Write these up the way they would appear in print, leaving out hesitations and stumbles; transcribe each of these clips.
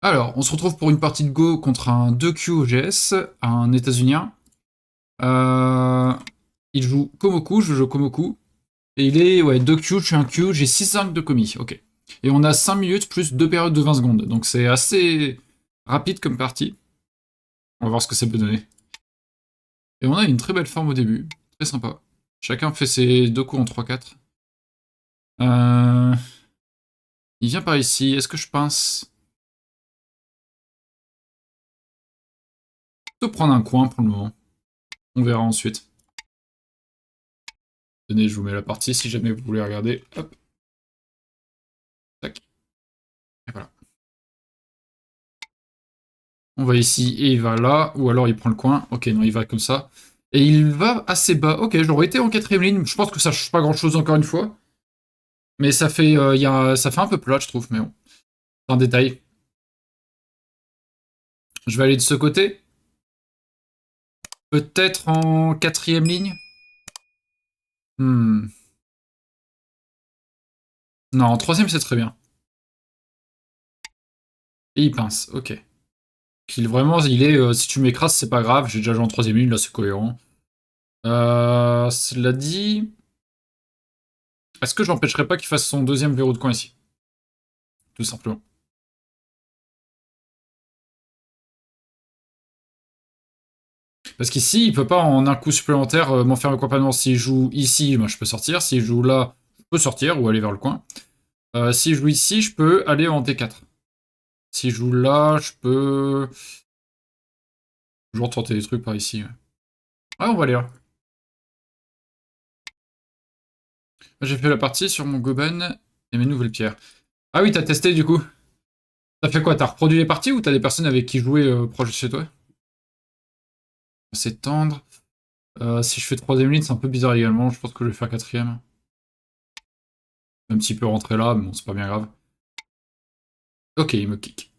Alors, on se retrouve pour une partie de Go contre un 2Q OGS, un états-unien. Il joue Komoku, je joue Komoku. Et il est, ouais, 2Q, je suis un Q, j'ai 6-5 de commis, ok. Et on a 5 minutes plus 2 périodes de 20 secondes, donc c'est assez rapide comme partie. On va voir ce que ça peut donner. Et on a une très belle forme au début, très sympa. Chacun fait ses 2 coups en 3-4. Il vient par ici, est-ce que je pense plutôt prendre un coin pour le moment? On verra ensuite. Tenez, je vous mets la partie si jamais vous voulez regarder. Hop, tac, et voilà. On va ici et il va là, ou alors il prend le coin. Ok, non, il va comme ça. Et il va assez bas. Ok, j'aurais été en quatrième ligne. Je pense que ça change pas grand-chose encore une fois. Mais ça fait, ça fait un peu plat, je trouve, mais bon. C'est un détail. Je vais aller de ce côté. Peut-être en quatrième ligne. Hmm. Non, en troisième, c'est très bien. Et il pince, ok. Vraiment, il est, si tu m'écrases, c'est pas grave. J'ai déjà joué en troisième ligne, là, c'est cohérent. Cela dit, est-ce que je l'empêcherai pas qu'il fasse son deuxième verrou de coin ici? Tout simplement. Parce qu'ici, il peut pas en un coup supplémentaire m'enfermer complètement. S'il joue ici, moi je peux sortir. S'il joue là, je peux sortir ou aller vers le coin. S'il joue ici, je peux aller en T4. S'il joue là, je peux toujours tenter des trucs par ici. Ouais, on va aller là. J'ai fait la partie sur mon Goben et mes nouvelles pierres. Ah oui, t'as testé du coup. T'as fait quoi? T'as reproduit les parties ou t'as des personnes avec qui jouer proche de chez toi? C'est tendre. Si je fais troisième ligne, c'est un peu bizarre également. Je pense que je vais faire quatrième. Même s'il peut rentrer là, mais bon, c'est pas bien grave. Ok, il me kick.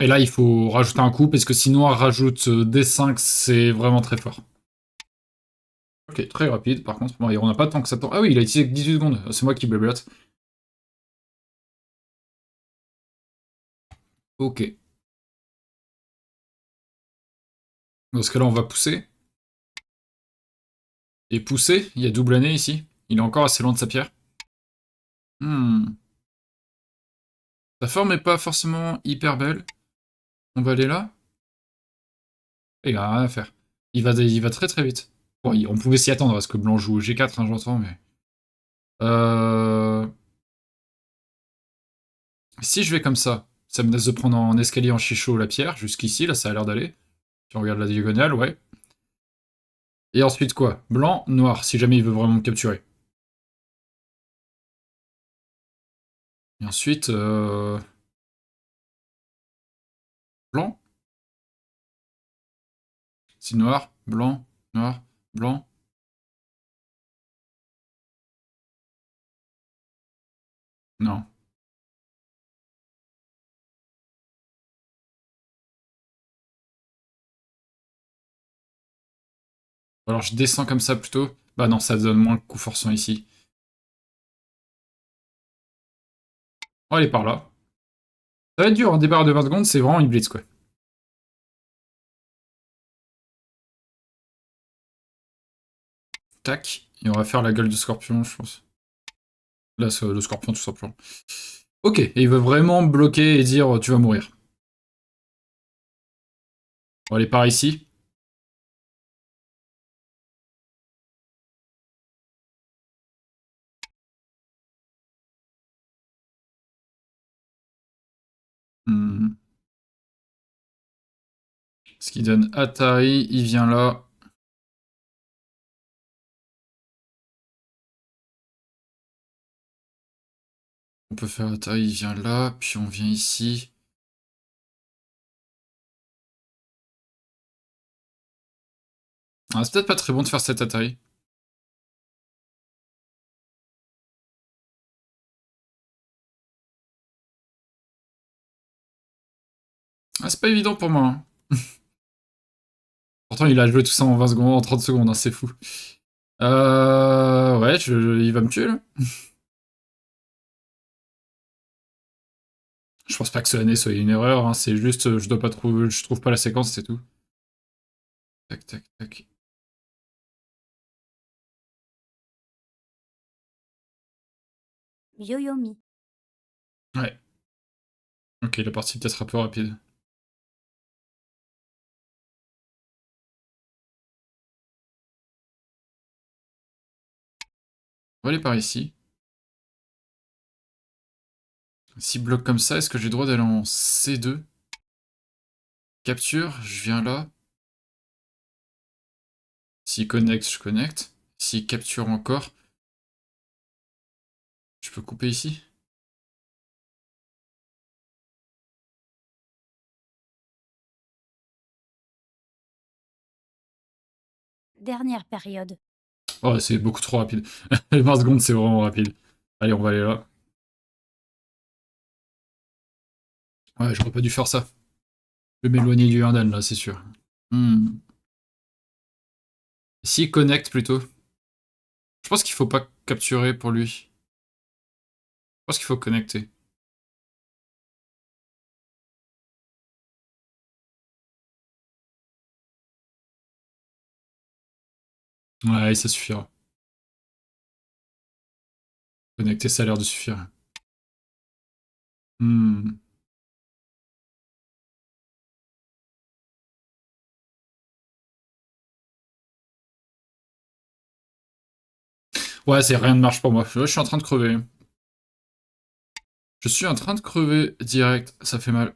Et là, il faut rajouter un coup, parce que si Noir rajoute D5, c'est vraiment très fort. Ok, très rapide, par contre. Bon, et on n'a pas tant que ça. Ah oui, il a utilisé que 18 secondes. C'est moi qui blablote. Ok. Dans ce cas-là, on va pousser. Et pousser, il y a double année ici. Il est encore assez loin de sa pierre. Hmm. Sa forme est pas forcément hyper belle. On va aller là. Et il a rien à faire. Il va très très vite. Bon, on pouvait s'y attendre, parce que Blanc joue G4, hein, j'entends, mais... Si je vais comme ça me laisse de prendre en escalier en chichot la pierre, jusqu'ici, là, ça a l'air d'aller. Si on regarde la diagonale, ouais. Et ensuite quoi? Blanc, noir, si jamais il veut vraiment me capturer. Et ensuite, blanc, si noir, blanc, noir, blanc. Non. Alors je descends comme ça plutôt. Bah non, ça donne moins le coup forçant ici. On va aller par là. Ça va être dur, un départ de 20 secondes, c'est vraiment une blitz quoi. Tac. Et on va faire la gueule de scorpion, je pense. Là, c'est le scorpion tout simplement. Ok, et il veut vraiment bloquer et dire tu vas mourir. On va aller par ici. Hmm. Ce qui donne Atari, il vient là. On peut faire Atari, il vient là, puis on vient ici. Ah, c'est peut-être pas très bon de faire cet Atari. Ah, c'est pas évident pour moi, hein. Pourtant, il a joué tout ça en 20 secondes, en 30 secondes, hein, c'est fou. Ouais, il va me tuer, là. Je pense pas que ce année soit une erreur, hein, c'est juste je dois pas trouver, je trouve pas la séquence, c'est tout. Tac, tac, tac. Yoyomi. Ouais. Ok, la partie peut-être un peu rapide. On va aller par ici. 6 blocs comme ça, est-ce que j'ai le droit d'aller en C2? Capture, je viens là. S'il connecte, je connecte. S'il capture encore, je peux couper ici? Dernière période. Oh, c'est beaucoup trop rapide. 20 secondes, c'est vraiment rapide. Allez, on va aller là. Ouais, j'aurais pas dû faire ça. Je vais m'éloigner du Herdan, là, c'est sûr. Hmm. S'il connecte, plutôt. Je pense qu'il faut pas capturer pour lui. Je pense qu'il faut connecter. Ouais, ça suffira. Connecter, ça a l'air de suffire. Hmm. Ouais, c'est rien ne marche pour moi. Je suis en train de crever. Je suis en train de crever direct. Ça fait mal.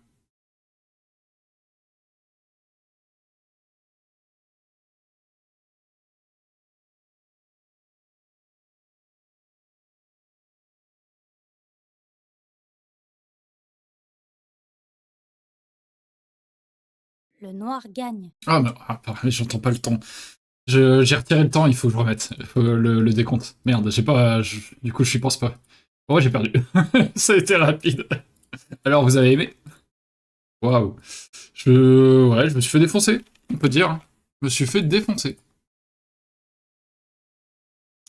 Le noir gagne. Ah, mais pardon, j'entends pas le temps. J'ai retiré le temps, il faut que je remette. Il faut le décompte. Merde, j'ai pas. Du coup, je n'y pense pas. Oh, j'ai perdu. Ça a été rapide. Alors, vous avez aimé? Waouh. Ouais, je me suis fait défoncer, on peut dire. Je me suis fait défoncer.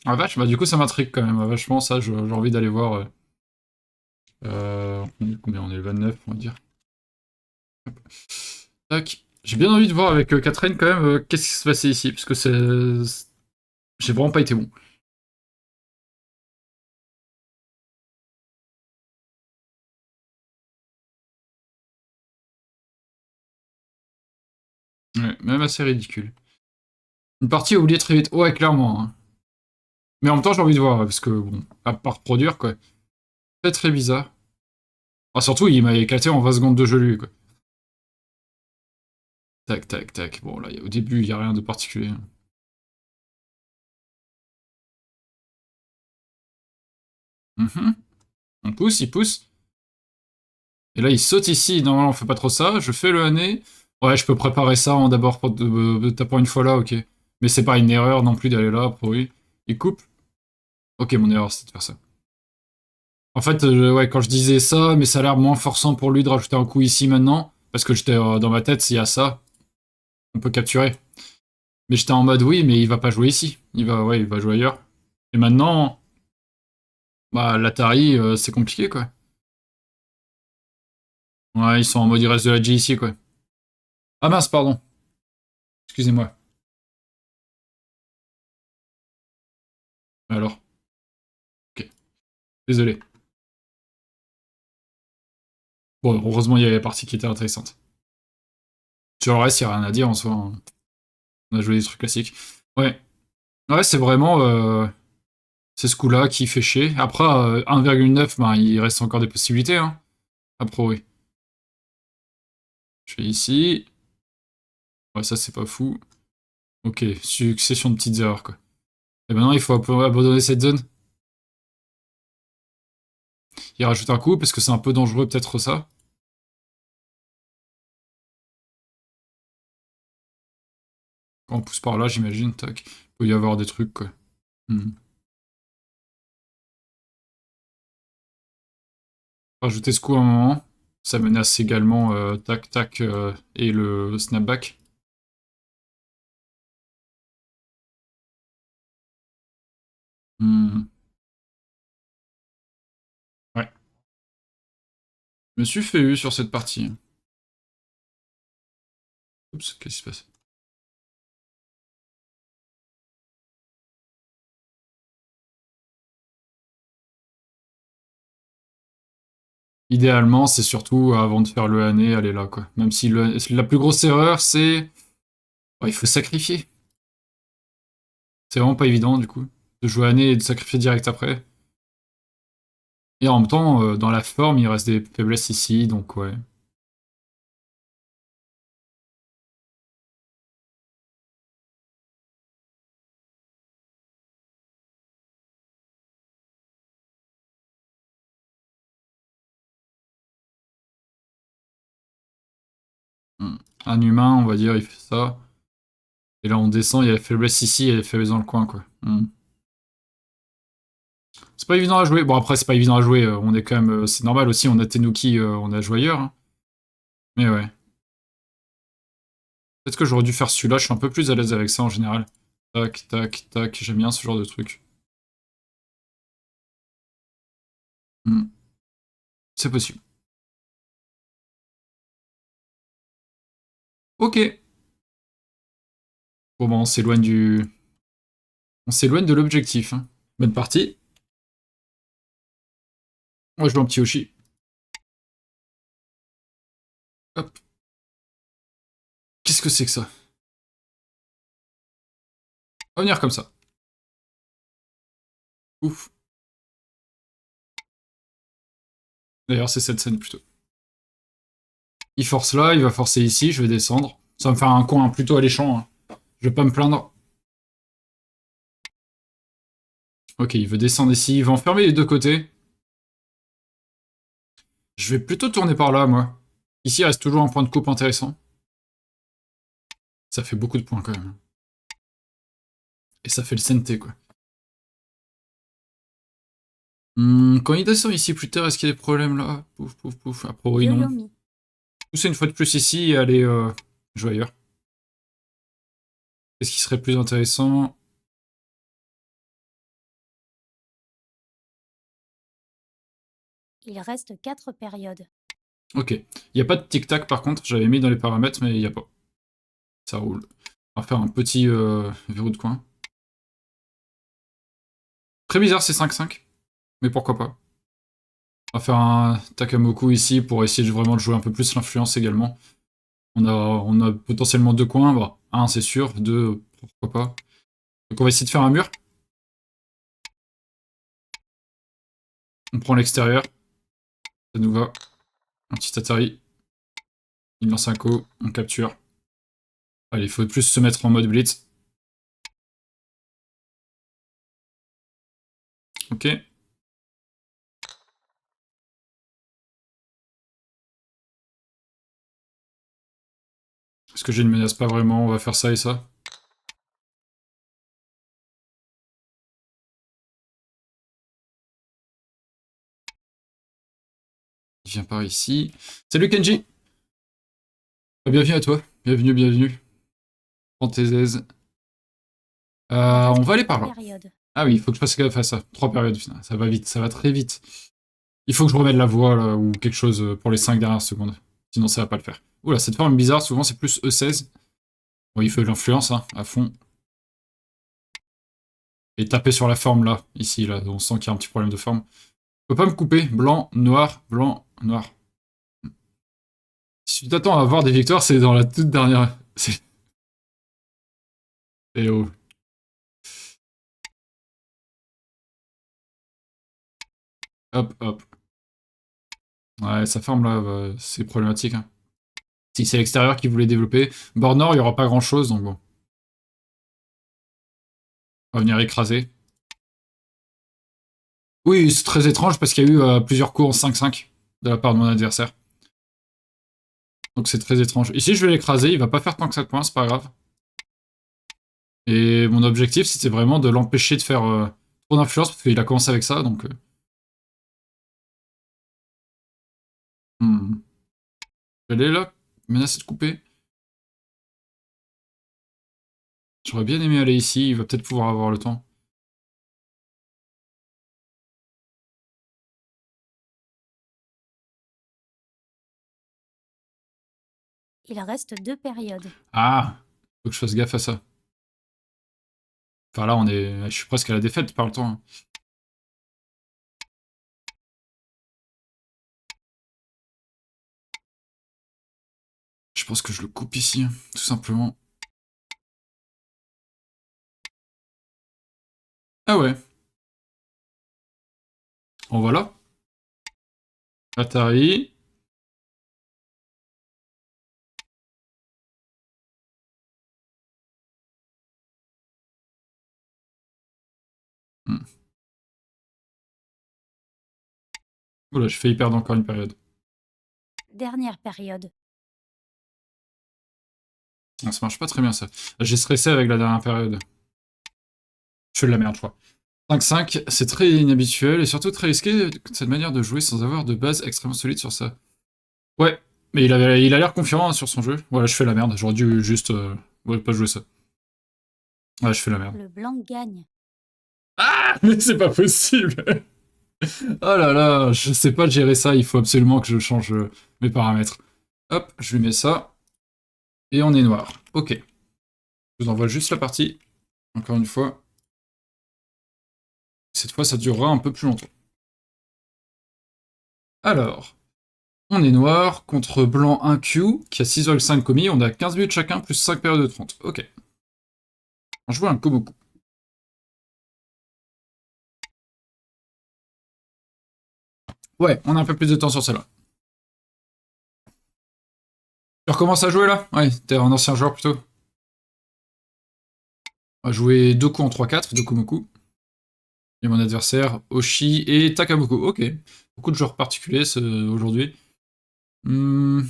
Ah vache, bah du coup ça m'intrigue quand même, vachement ça, j'ai envie d'aller voir. Combien on est le 29, on va dire. Tac. J'ai bien envie de voir avec Catherine quand même qu'est-ce qui se passait ici, parce que j'ai vraiment pas été bon. Ouais, même assez ridicule. Une partie oubliée très vite, ouais, clairement, hein. Mais en même temps j'ai envie de voir, parce que bon, à part produire quoi. Très très bizarre. Ah, surtout il m'a éclaté en 20 secondes de jeu lui quoi. Tac tac tac, bon là au début il y a rien de particulier. Mhm. On pousse, il pousse. Et là, il saute ici. Normalement, on fait pas trop ça. Je fais le nez. Ouais, je peux préparer ça en d'abord pour tapant une fois là, ok. Mais c'est pas une erreur non plus d'aller là, pour oui. Il coupe. Ok, mon erreur, c'est de faire ça. En fait, ouais, quand je disais ça, mais ça a l'air moins forçant pour lui de rajouter un coup ici maintenant. Parce que j'étais dans ma tête, s'il y a ça, on peut capturer. Mais j'étais en mode oui, mais il va pas jouer ici. Ouais, il va jouer ailleurs. Et maintenant, bah, l'Atari, c'est compliqué, quoi. Ouais, ils sont en mode il reste de la G ici, quoi. Ah mince, pardon. Excusez-moi. Alors, ok. Désolé. Bon, heureusement, il y avait la partie qui était intéressante. Sur le reste, il n'y a rien à dire en soi, hein. On a joué des trucs classiques. Ouais. Ouais, c'est vraiment. C'est ce coup-là qui fait chier. Après, 1,9, ben, il reste encore des possibilités, hein. Après, oui. Je fais ici. Ouais, ça, c'est pas fou. Ok, succession de petites erreurs, quoi. Et maintenant, il faut abandonner cette zone. Il rajoute un coup, parce que c'est un peu dangereux, peut-être ça. Quand on pousse par là, j'imagine, tac. Il peut y avoir des trucs, quoi. Hmm. Rajouter ce coup à un moment. Ça menace également tac tac et le snapback. Hmm. Ouais. Je me suis fait eu sur cette partie. Oups, qu'est-ce qui se passe? Idéalement, c'est surtout avant de faire le année, aller là, quoi. Même si la plus grosse erreur, c'est... Oh, il faut sacrifier. C'est vraiment pas évident, du coup, de jouer année et de sacrifier direct après. Et en même temps, dans la forme, il reste des faiblesses ici, donc ouais. Un humain, on va dire, il fait ça. Et là, on descend, il y a la faiblesse ici, il y a la faiblesse dans le coin, quoi. C'est pas évident à jouer. Bon, après, c'est pas évident à jouer. On est quand même... c'est normal aussi, on a Tenuki, on a Joyeur. Hein. Mais ouais. Peut-être que j'aurais dû faire celui-là, je suis un peu plus à l'aise avec ça en général. Tac, tac, tac, j'aime bien ce genre de truc. C'est possible. Ok. Bon, bah, on s'éloigne du... On s'éloigne de l'objectif. Hein. Bonne partie. Moi, je joue un petit Yoshi. Hop. Qu'est-ce que c'est que ça? On va venir comme ça. Ouf. D'ailleurs, c'est cette scène plutôt. Il force là, il va forcer ici, je vais descendre. Ça va me faire un coin plutôt alléchant. Hein. Je vais pas me plaindre. Ok, il veut descendre ici, il va enfermer les deux côtés. Je vais plutôt tourner par là, moi. Ici, il reste toujours un point de coupe intéressant. Ça fait beaucoup de points quand même. Et ça fait le CNT, quoi. Quand il descend ici plus tard, est-ce qu'il y a des problèmes là? Pouf, pouf, pouf. A priori, non. Yoyomi. Pousser une fois de plus ici et aller jouer ailleurs. Qu'est-ce qui serait plus intéressant? Il reste 4 périodes. Ok. Il n'y a pas de tic-tac par contre, j'avais mis dans les paramètres, mais il n'y a pas. Ça roule. On va faire un petit verrou de coin. Très bizarre ces 5-5, mais pourquoi pas. On va faire un Takamoku ici pour essayer de vraiment jouer un peu plus l'influence également. On a potentiellement deux coins, bah, un c'est sûr, deux pourquoi pas. Donc on va essayer de faire un mur. On prend l'extérieur, ça nous va. Un petit Atari. Il lance un coup, on capture. Allez, il faut plus se mettre en mode blitz. Ok. Est-ce que j'ai une menace? Pas vraiment, on va faire ça et ça. Il vient par ici. Salut Kenji. Bienvenue à toi. Bienvenue, bienvenue. Prends tes aises. On va aller par là. Période. Ah oui, il faut que je fasse gaffe à ça. 3 périodes, ça va vite, ça va très vite. Il faut que je remette la voix là, ou quelque chose pour les 5 dernières secondes. Sinon ça va pas le faire. Oula, cette forme bizarre, souvent c'est plus E16. Bon, il faut de l'influence, hein, à fond. Et taper sur la forme là, ici, là, on sent qu'il y a un petit problème de forme. Je peux pas me couper. Blanc, noir, blanc, noir. Si tu t'attends à avoir des victoires, c'est dans la toute dernière. Eh oh. Hop, hop. Ouais, sa forme là, c'est problématique. Hein. Si c'est l'extérieur qui voulait développer. Bord nord, il n'y aura pas grand chose, donc bon. On va venir écraser. Oui, c'est très étrange parce qu'il y a eu plusieurs coups en 5-5 de la part de mon adversaire. Donc c'est très étrange. Ici, je vais l'écraser, il va pas faire tant que ça de points, c'est pas grave. Et mon objectif, c'était vraiment de l'empêcher de faire trop d'influence parce qu'il a commencé avec ça, donc... Elle est là, menacée de couper. J'aurais bien aimé aller ici, il va peut-être pouvoir avoir le temps. Il reste 2 périodes. Ah! Faut que je fasse gaffe à ça. Enfin là, je suis presque à la défaite par le temps, hein. Je pense que je le coupe ici, hein, tout simplement. Ah ouais. Bon voilà. Atari. Hmm. Oula, j'ai failli perdre encore une période. Dernière période. Ah, ça marche pas très bien ça. J'ai stressé avec la dernière période. Je fais de la merde, je crois. 5-5, c'est très inhabituel et surtout très risqué cette manière de jouer sans avoir de base extrêmement solide sur ça. Ouais, mais il a l'air confiant, hein, sur son jeu. Voilà, je fais la merde. J'aurais dû juste ouais, pas jouer ça. Ouais, je fais la merde. Le blanc gagne. Ah, mais c'est pas possible. Oh là là, je sais pas gérer ça. Il faut absolument que je change mes paramètres. Hop, je lui mets ça. Et on est noir. Ok. Je vous envoie juste la partie. Encore une fois. Cette fois, ça durera un peu plus longtemps. Alors, on est noir contre blanc 1Q, qui a 6,5 commis. On a 15 minutes chacun, plus 5 périodes de 30. Ok. On joue un Komoku. Ouais, on a un peu plus de temps sur celle-là. Tu recommences à jouer là? Ouais, t'es un ancien joueur plutôt. On va jouer Doku en 3-4, Dokumoku. Et mon adversaire, Oshi et Takamoku. Ok. Beaucoup de joueurs particuliers aujourd'hui. Hmm.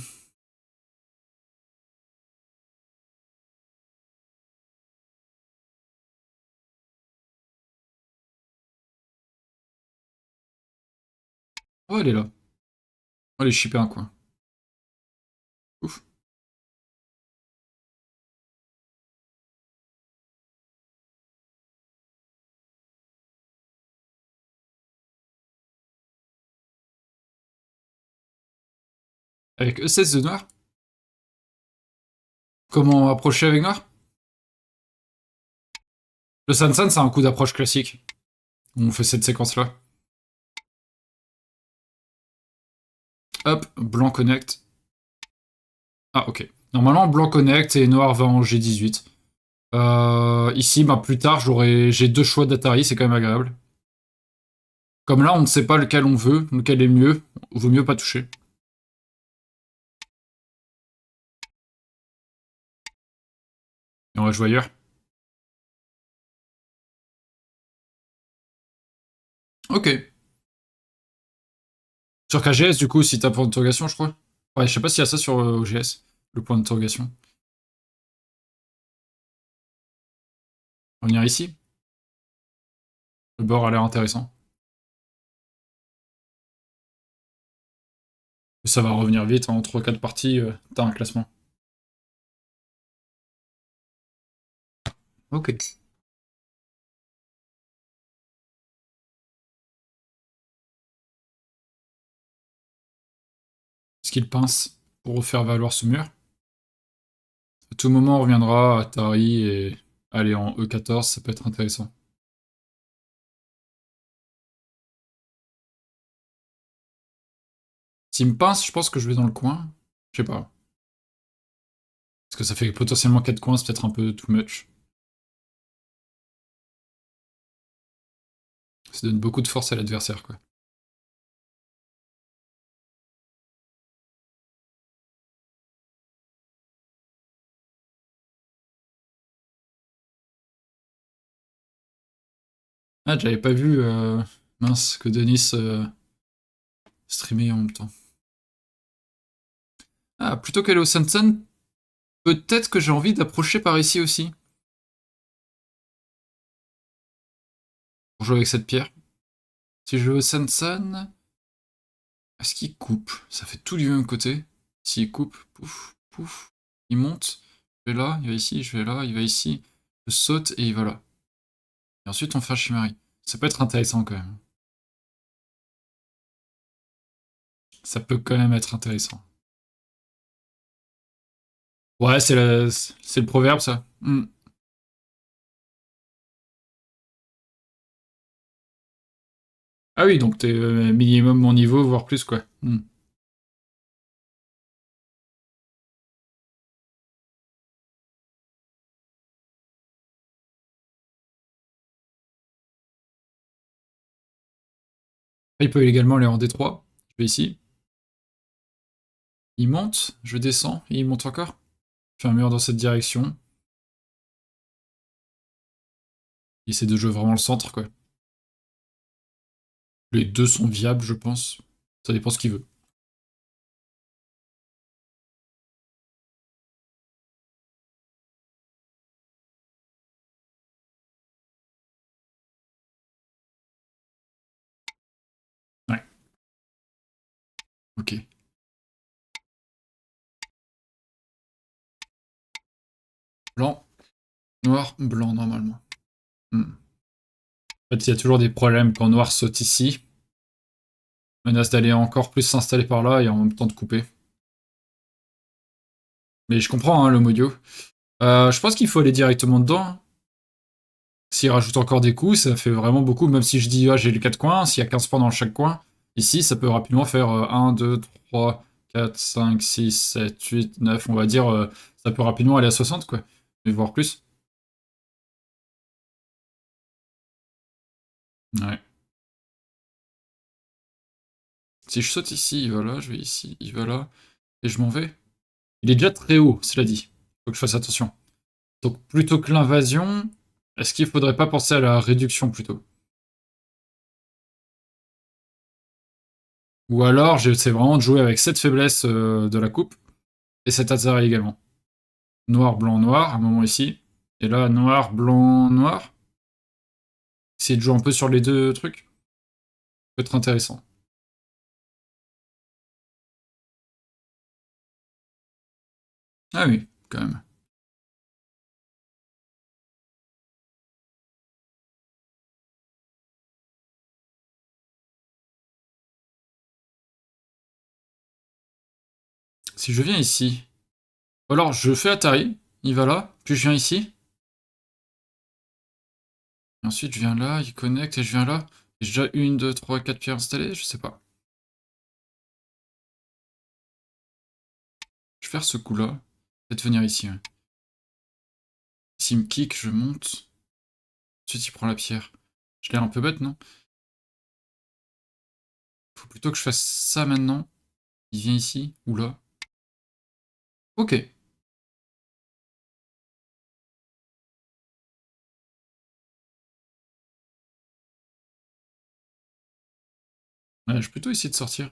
Oh, elle est là. Oh, elle est chippée un coin. Ouf. Avec E16 de noir? Comment approcher avec noir? Le Sansan, c'est un coup d'approche classique. On fait cette séquence-là. Hop, blanc connect. Ah, ok. Normalement, blanc connect et noir va en G18. Ici, bah, plus tard, j'ai deux choix d'Atari, c'est quand même agréable. Comme là, on ne sait pas lequel on veut, lequel est mieux, vaut mieux pas toucher. Et on va jouer ailleurs. Ok. Sur KGS, du coup, si t'as point d'interrogation, je crois. Ouais, je sais pas s'il y a ça sur OGS, le point d'interrogation. On va venir ici. Le bord a l'air intéressant. Ça va revenir vite, en 3-4 parties, t'as un classement. Ok. Est-ce qu'il pince pour faire valoir ce mur? À tout moment, on reviendra à Atari et aller en E14, ça peut être intéressant. S'il me pince, je pense que je vais dans le coin. Je sais pas. Parce que ça fait potentiellement 4 coins, c'est peut-être un peu too much. Ça donne beaucoup de force à l'adversaire, quoi. Ah, j'avais pas vu, mince, que Denis streamait en même temps. Ah, plutôt qu'aller au Sansan, peut-être que j'ai envie d'approcher par ici aussi. Pour jouer avec cette pierre. Si je vais au Sansan, est-ce qu'il coupe? Ça fait tout du même côté. S'il coupe, pouf, pouf, il monte. Je vais là, il va ici, je vais là, il va ici. Je saute et il va là. Et ensuite on fait un Shimari. Ça peut être intéressant quand même. Ça peut quand même être intéressant. Ouais, c'est le proverbe, ça. Hmm. Ah oui, donc t'es minimum mon niveau, voire plus, quoi. Hmm. Il peut également aller en D3. Je vais ici. Il monte, je descends, et il monte encore. Je fais un mur dans cette direction. Il essaie de jouer vraiment le centre, quoi. Les deux sont viables, je pense. Ça dépend ce qu'il veut. Ouais, ok. Blanc, noir, blanc, normalement. Hmm. En fait, il y a toujours des problèmes quand noir saute ici. Menace d'aller encore plus s'installer par là et en même temps de couper. Mais je comprends, hein, le Modio. Je pense qu'il faut aller directement dedans, hein. S'il rajoute encore des coups, ça fait vraiment beaucoup. Même si je dis, ah, j'ai les 4 coins, s'il y a 15 points dans chaque coin, ici, ça peut rapidement faire 1, 2, 3, 4, 5, 6, 7, 8, 9. On va dire, ça peut rapidement aller à 60, quoi. Mais voire plus. Ouais. Si je saute ici, il va là, je vais ici, il va là, et je m'en vais. Il est déjà très haut, cela dit. Faut que je fasse attention. Donc, plutôt que l'invasion, est-ce qu'il faudrait pas penser à la réduction plutôt? Ou alors, j'essaie vraiment de jouer avec cette faiblesse de la coupe, et cet Atari également. Noir, blanc, noir, à un moment ici. Et là, noir, blanc, noir. Essayer de jouer un peu sur les deux trucs. Peut être intéressant. Ah oui, quand même. Si je viens ici, ou alors je fais Atari, il va là, puis je viens ici, et ensuite je viens là, il connecte, et je viens là. J'ai déjà une, deux, trois, quatre pierres installées, je sais pas. Je vais faire ce coup-là. Peut-être venir ici, ouais. S'il me kick, je monte. Ensuite il prend la pierre. Je l'ai un peu bête, non? Faut plutôt que je fasse ça maintenant. Il vient ici, ou là. Ok. Ouais, je vais plutôt essayer de sortir.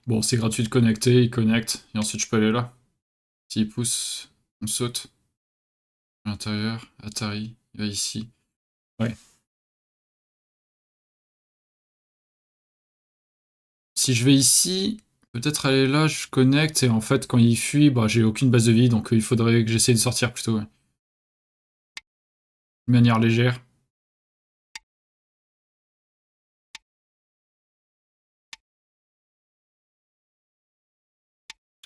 Bon, c'est gratuit de connecter, il connecte, et ensuite je peux aller là. S'il pousse, on saute. À l'intérieur, Atari, il va ici. Ouais. Si je vais ici, peut-être aller là, je connecte, et en fait, quand il fuit, bah, j'ai aucune base de vie, donc il faudrait que j'essaie de sortir plutôt, ouais. De manière légère.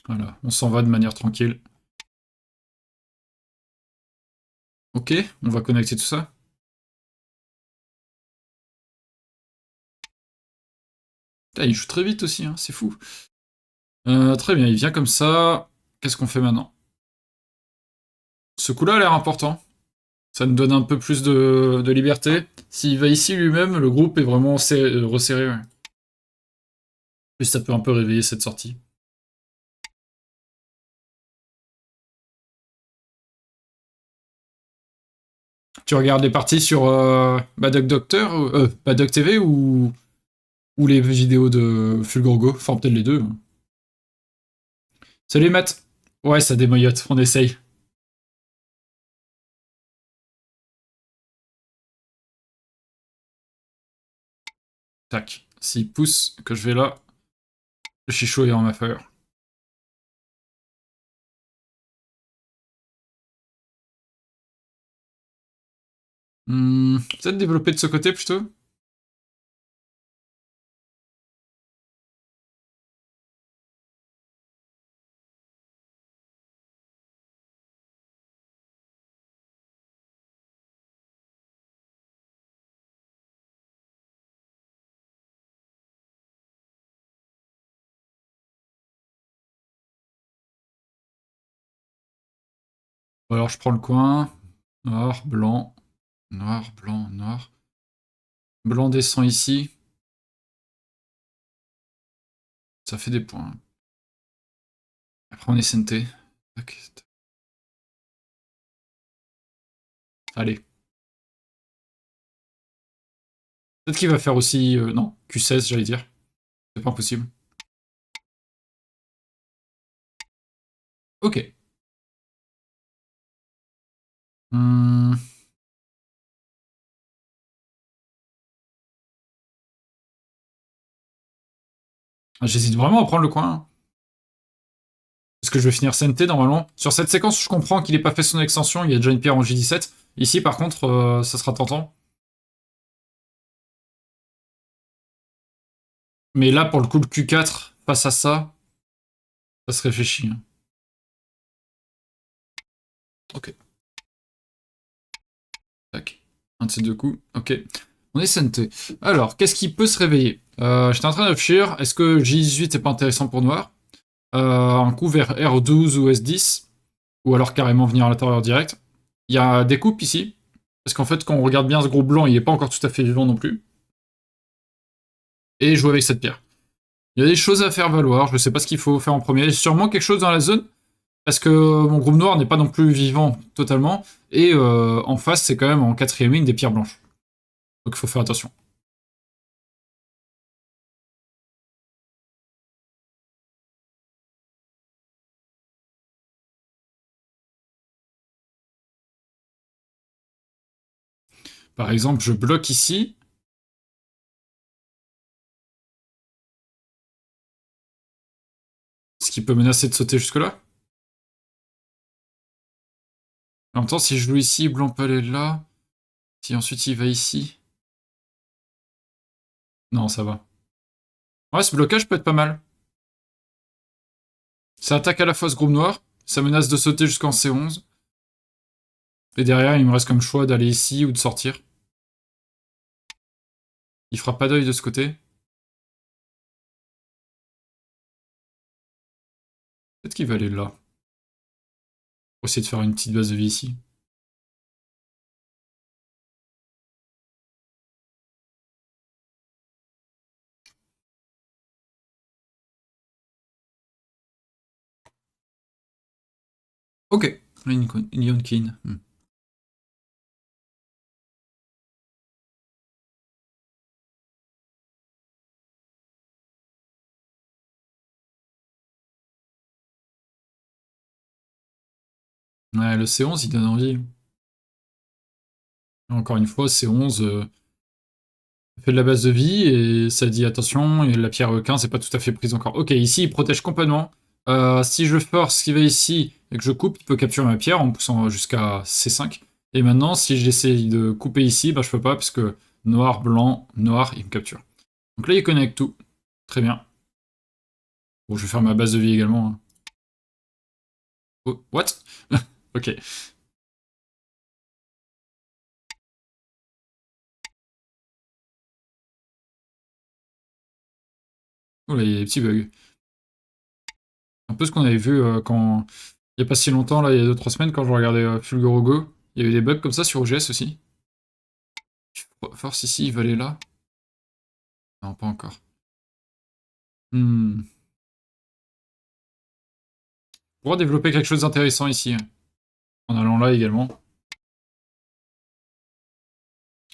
Voilà, on s'en va de manière tranquille. Ok, on va connecter tout ça. Ah, il joue très vite aussi, hein, c'est fou. Très bien, il vient comme ça. Qu'est-ce qu'on fait maintenant? Ce coup-là a l'air important. Ça nous donne un peu plus de liberté. S'il va ici lui-même, le groupe est vraiment resserré. Ouais. Et ça peut un peu réveiller cette sortie. Tu regardes les parties sur Badoc Docteur, Badoc TV ou les vidéos de Fulgurgo? Enfin, peut-être les deux, hein. Salut Matt. Ouais, ça démoyote, on essaye. Tac. S'il pousse, que je vais là, le chichot est en ma faveur. Peut-être développer de ce côté plutôt. Alors je prends le coin. Noir, blanc, noir, blanc, noir. Blanc descend ici. Ça fait des points. Après on est SNT. Allez. Peut-être qu'il va faire aussi... non, Q16 j'allais dire. C'est pas impossible. Ok. Ah, j'hésite vraiment à prendre le coin. Parce que je vais finir CNT normalement. Sur cette séquence, je comprends qu'il n'ait pas fait son extension, il y a déjà une pierre en J17. Ici, par contre, ça sera tentant. Mais là, pour le coup, le Q4, face à ça, ça se réfléchit. Hein. Ok. Tac. Un de ces deux coups. Ok. On est CNT. Alors, qu'est-ce qui peut se réveiller J'étais en train de réfléchir. Est-ce que J18 est pas intéressant pour noir Un coup vers R12 ou S10 ou alors carrément venir à l'intérieur direct. Il y a des coupes ici, parce qu'en fait, quand on regarde bien ce gros blanc, il n'est pas encore tout à fait vivant non plus. Et jouer avec cette pierre. Il y a des choses à faire valoir, je ne sais pas ce qu'il faut faire en premier. Il y a sûrement quelque chose dans la zone, parce que mon groupe noir n'est pas non plus vivant totalement, et en face, c'est quand même en quatrième ligne des pierres blanches. Donc il faut faire attention. Par exemple, je bloque ici. Ce qui peut menacer de sauter jusque-là. En même temps, si je joue ici, blanc peut aller là. Si ensuite il va ici. Non, ça va. Ouais, ce blocage peut être pas mal. Ça attaque à la fois ce groupe noir, ça menace de sauter jusqu'en C11. Et derrière, il me reste comme choix d'aller ici ou de sortir. Il fera pas d'œil de ce côté. Peut-être qu'il va aller là. Pour essayer de faire une petite base de vie ici. Ok. Lincoln. Ouais, le C11, il donne envie. Encore une fois, C11 fait de la base de vie et ça dit attention, et la pierre 15 n'est pas tout à fait prise encore. Ok, ici, il protège complètement. Si je force ce qui va ici et que je coupe, il peut capturer ma pierre en poussant jusqu'à C5. Et maintenant, si j'essaie de couper ici, bah, je peux pas parce que noir, blanc, noir, il me capture. Donc là, il connecte tout. Très bien. Bon, je vais faire ma base de vie également. Hein. Oh, what? Ok. Oh là, il y a des petits bugs. Un peu ce qu'on avait vu quand... Il n'y a pas si longtemps, là, il y a 2-3 semaines, quand je regardais Fulgoro Go. Il y avait des bugs comme ça sur OGS aussi. Force ici, il va aller là. Non, pas encore. On pourra développer quelque chose d'intéressant ici. Hein, en allant là également.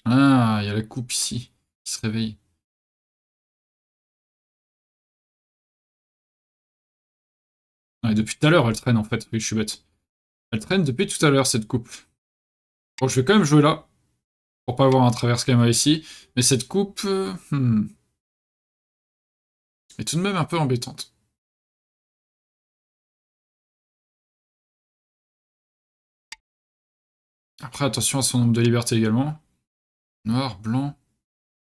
Ah, il y a la coupe ici, qui se réveille. Ouais, depuis tout à l'heure, elle traîne en fait. Oui, je suis bête. Elle traîne depuis tout à l'heure, cette coupe. Bon, je vais quand même jouer là. Pour pas avoir un travers schéma ici. Mais cette coupe... est tout de même un peu embêtante. Après, attention à son nombre de liberté également. Noir, blanc,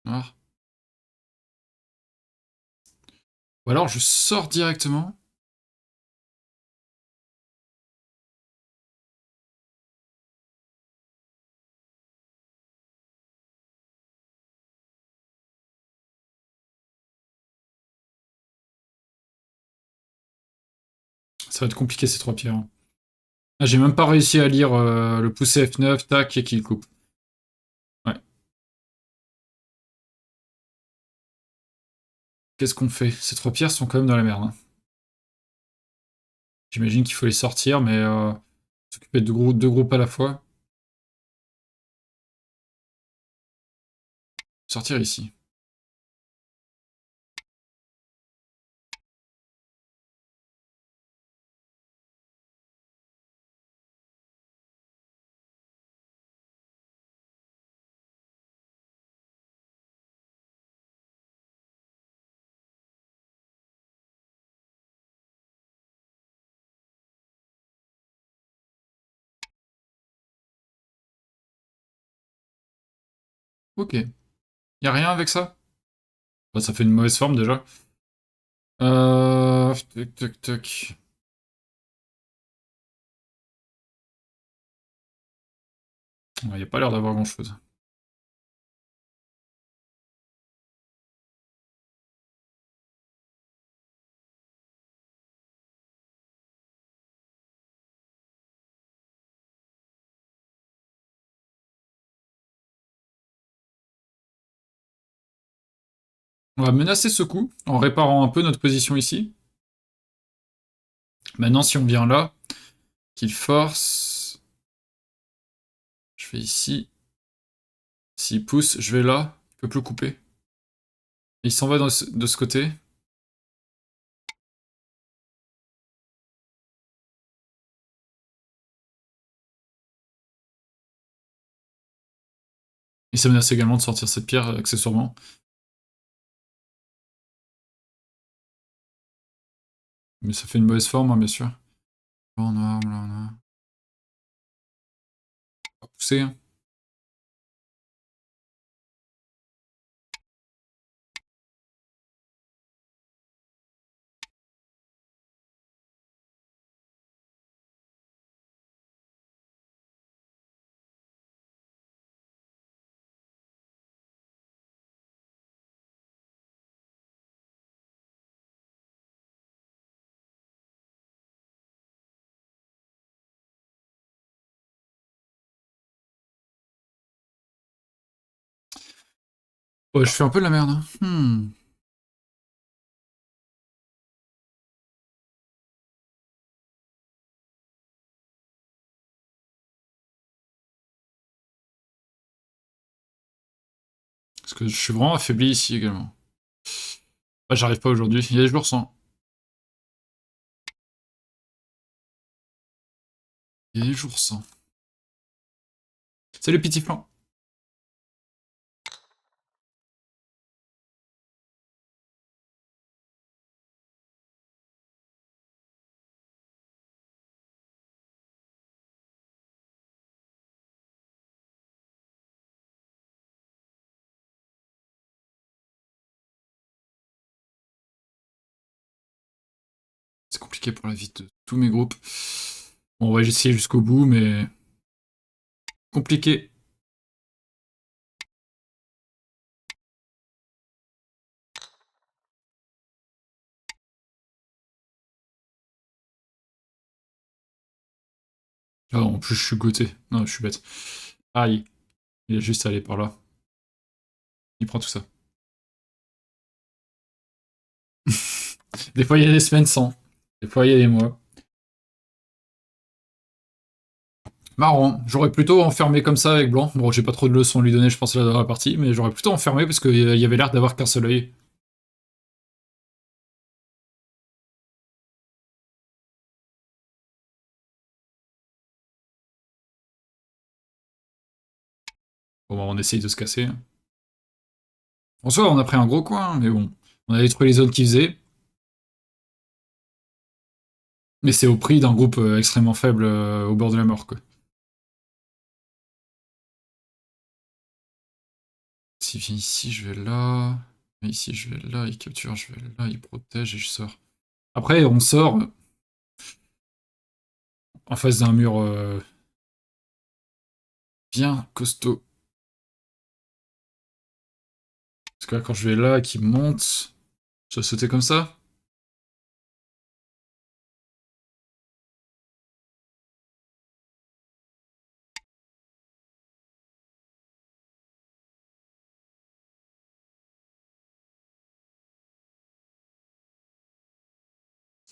noir. Ou alors je sors directement. Ça va être compliqué ces 3 pierres. Ah, j'ai même pas réussi à lire le pousser F9, tac, et qu'il coupe. Ouais. Qu'est-ce qu'on fait? Ces 3 pierres sont quand même dans la merde. Hein. J'imagine qu'il faut les sortir, mais s'occuper de deux groupes à la fois. Sortir ici. Ok. Y a rien avec ça? Bah, ça fait une mauvaise forme déjà. Tac, tac, tac. Ouais, y a pas l'air d'avoir grand chose. On va menacer ce coup en réparant un peu notre position ici. Maintenant, si on vient là, qu'il force. Je fais ici. S'il pousse, je vais là. Il peut plus couper. Et il s'en va de ce côté. Et ça menace également de sortir cette pierre accessoirement. Mais ça fait une mauvaise forme, hein, bien sûr. Blanc, noir, blanc, noir. On va pousser. Hein. Ouais, je fais un peu de la merde. Hein. Parce que je suis vraiment affaibli ici également. Ah, j'arrive pas aujourd'hui. Il y a des jours sans. Il y a des jours sans. Salut petit flanc. C'est compliqué pour la vie de tous mes groupes. Bon, on va essayer jusqu'au bout, mais... Compliqué. Ah, en plus, je suis goté. Non, je suis bête. Aïe. Il est juste allé par là. Il prend tout ça. Des fois, il y a des semaines sans. Des fois, il y a des mois. Marrant. J'aurais plutôt enfermé comme ça avec Blanc. Bon, j'ai pas trop de leçons à lui donner, je pense, là dans la partie, mais j'aurais plutôt enfermé parce qu'il y avait l'air d'avoir qu'un seul œil. Bon, bah, on essaye de se casser. En soi, on a pris un gros coin, mais bon. On a détruit les zones qu'ils faisaient. Mais c'est au prix d'un groupe extrêmement faible au bord de la mort, quoi. s'il vient ici, je vais là. Ici, je vais là. Il capture, je vais là. Il protège et je sors. Après, on sort en face d'un mur bien costaud. Parce que là, quand je vais là et qu'il monte, je dois sauter comme ça.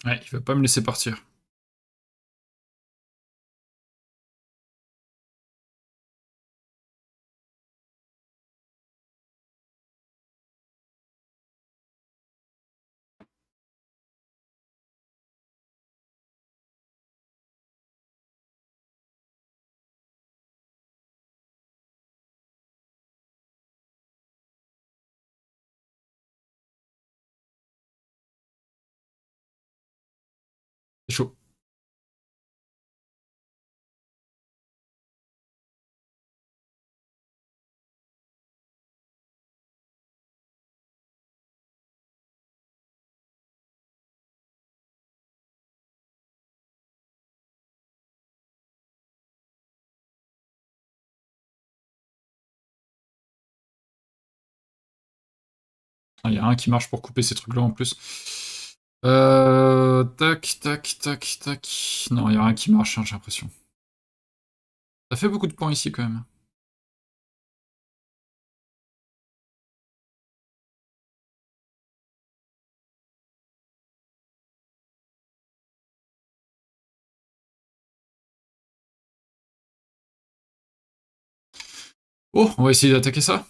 Ouais, il va pas me laisser partir. C'est chaud. Ah, il y a un qui marche pour couper ces trucs-là en plus. Tac, tac, tac, tac. Non, il y a rien qui marche, hein, j'ai l'impression. Ça fait beaucoup de points ici quand même. Oh, on va essayer d'attaquer ça.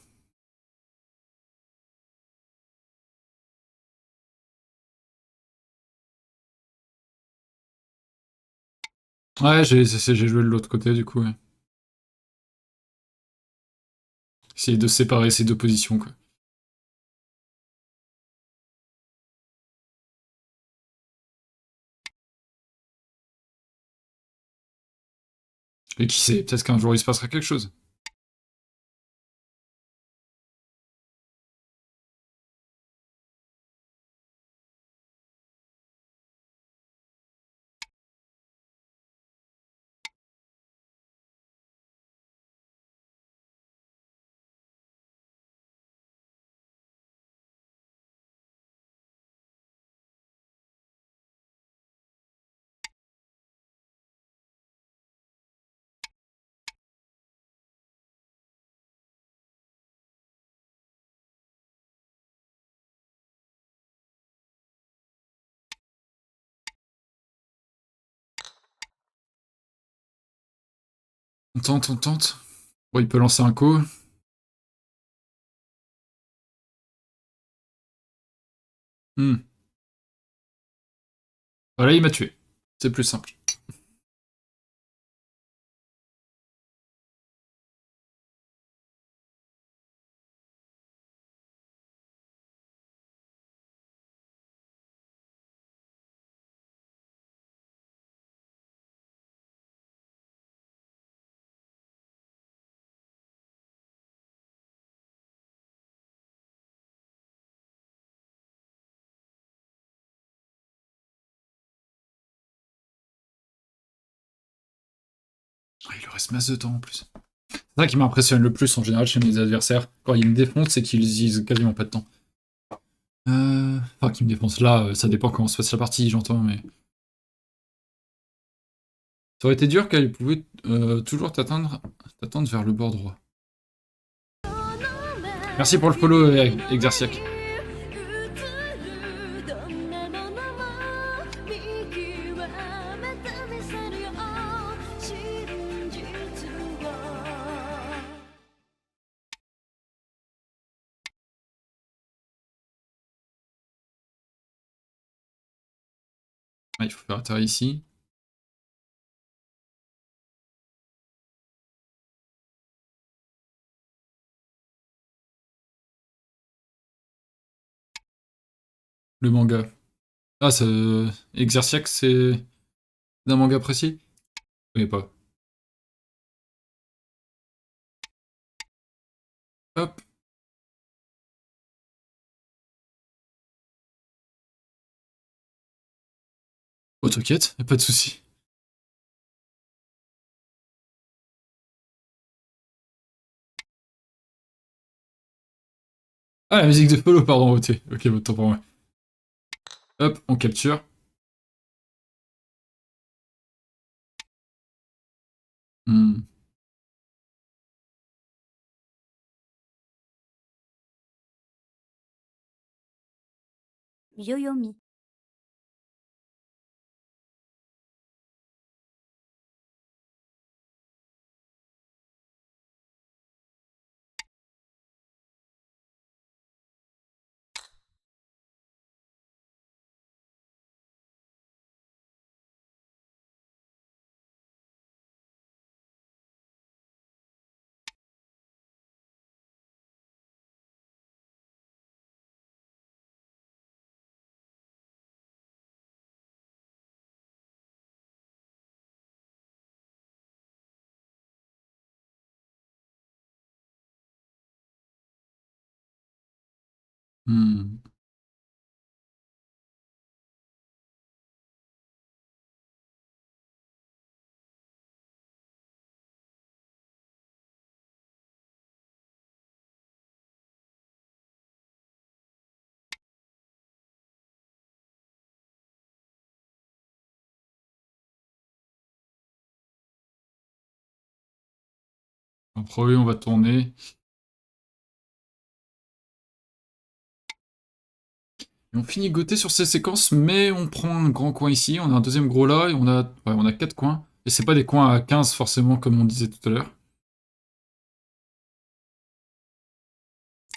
Ouais, j'ai joué de l'autre côté du coup. Ouais. Essayer de séparer ces deux positions quoi. Et qui sait, peut-être qu'un jour il se passera quelque chose. On tente, on tente. Bon, il peut lancer un coup. Voilà, il m'a tué. C'est plus simple. Ah, il lui reste masse de temps en plus. C'est ça qui m'impressionne le plus en général chez mes adversaires. Quand ils me défoncent, c'est qu'ils utilisent quasiment pas de temps. Enfin, qu'ils me défoncent là, ça dépend comment se passe la partie, j'entends, mais. Ça aurait été dur qu'elle pouvait toujours t'attendre vers le bord droit. Merci pour le follow, Exerciac. Ah, il faut faire atterrir ici. Le manga. Ah, ça... Exerciac, c'est d'un manga précis? Je connais pas. Hop. Oh, t'inquiète, y'a pas de soucis. Ah, la musique de Polo, pardon, ok. Ok, autant pour moi. Hop, on capture. Hmm. Yoyomi. Hmm. Après, oui, on va tourner. Et on finit goûter sur ces séquences, mais on prend un grand coin ici, on a un deuxième gros là, et on a 4 coins. Et c'est pas des coins à 15 forcément, comme on disait tout à l'heure.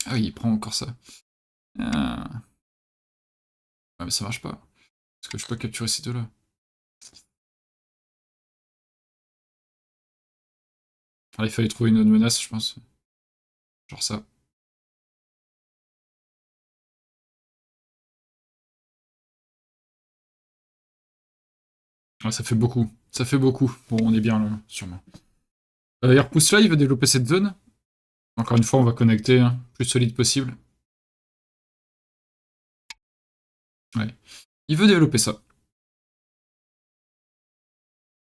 Ah oui, il prend encore ça. Ah. Ouais, mais ça marche pas. Parce que je peux pas capturer ces deux-là. Ah, il fallait trouver une autre menace, je pense. Genre ça. Ouais, ça fait beaucoup. Ça fait beaucoup. Bon, on est bien là, sûrement. Il repousse là, il veut développer cette zone. Encore une fois, on va connecter, hein, plus solide possible. Ouais. Il veut développer ça.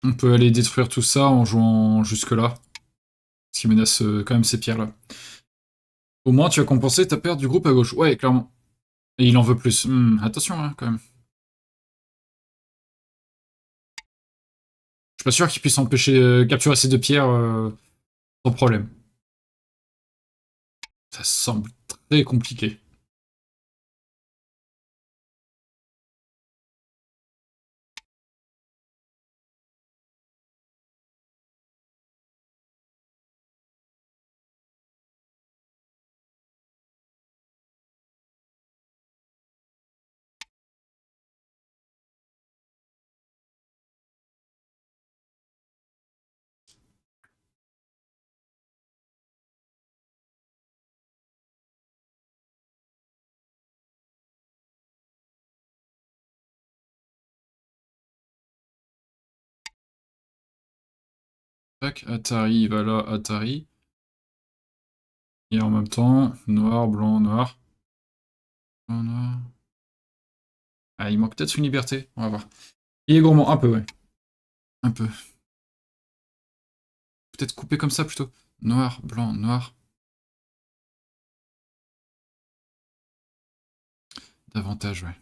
On peut aller détruire tout ça en jouant jusque-là. Ce qui menace quand même ces pierres-là. Au moins, tu as compensé ta perte du groupe à gauche. Ouais, clairement. Et il en veut plus. Attention, hein, quand même. Je suis pas sûr qu'il puisse empêcher capturer ces deux pierres sans problème. Ça semble très compliqué. Tac, Atari, il va là, Atari. Et en même temps, noir, blanc, noir. Blanc, noir. Ah, il manque peut-être une liberté. On va voir. Il est gourmand, un peu, ouais. Un peu. Peut-être couper comme ça plutôt. Noir, blanc, noir. Davantage, ouais.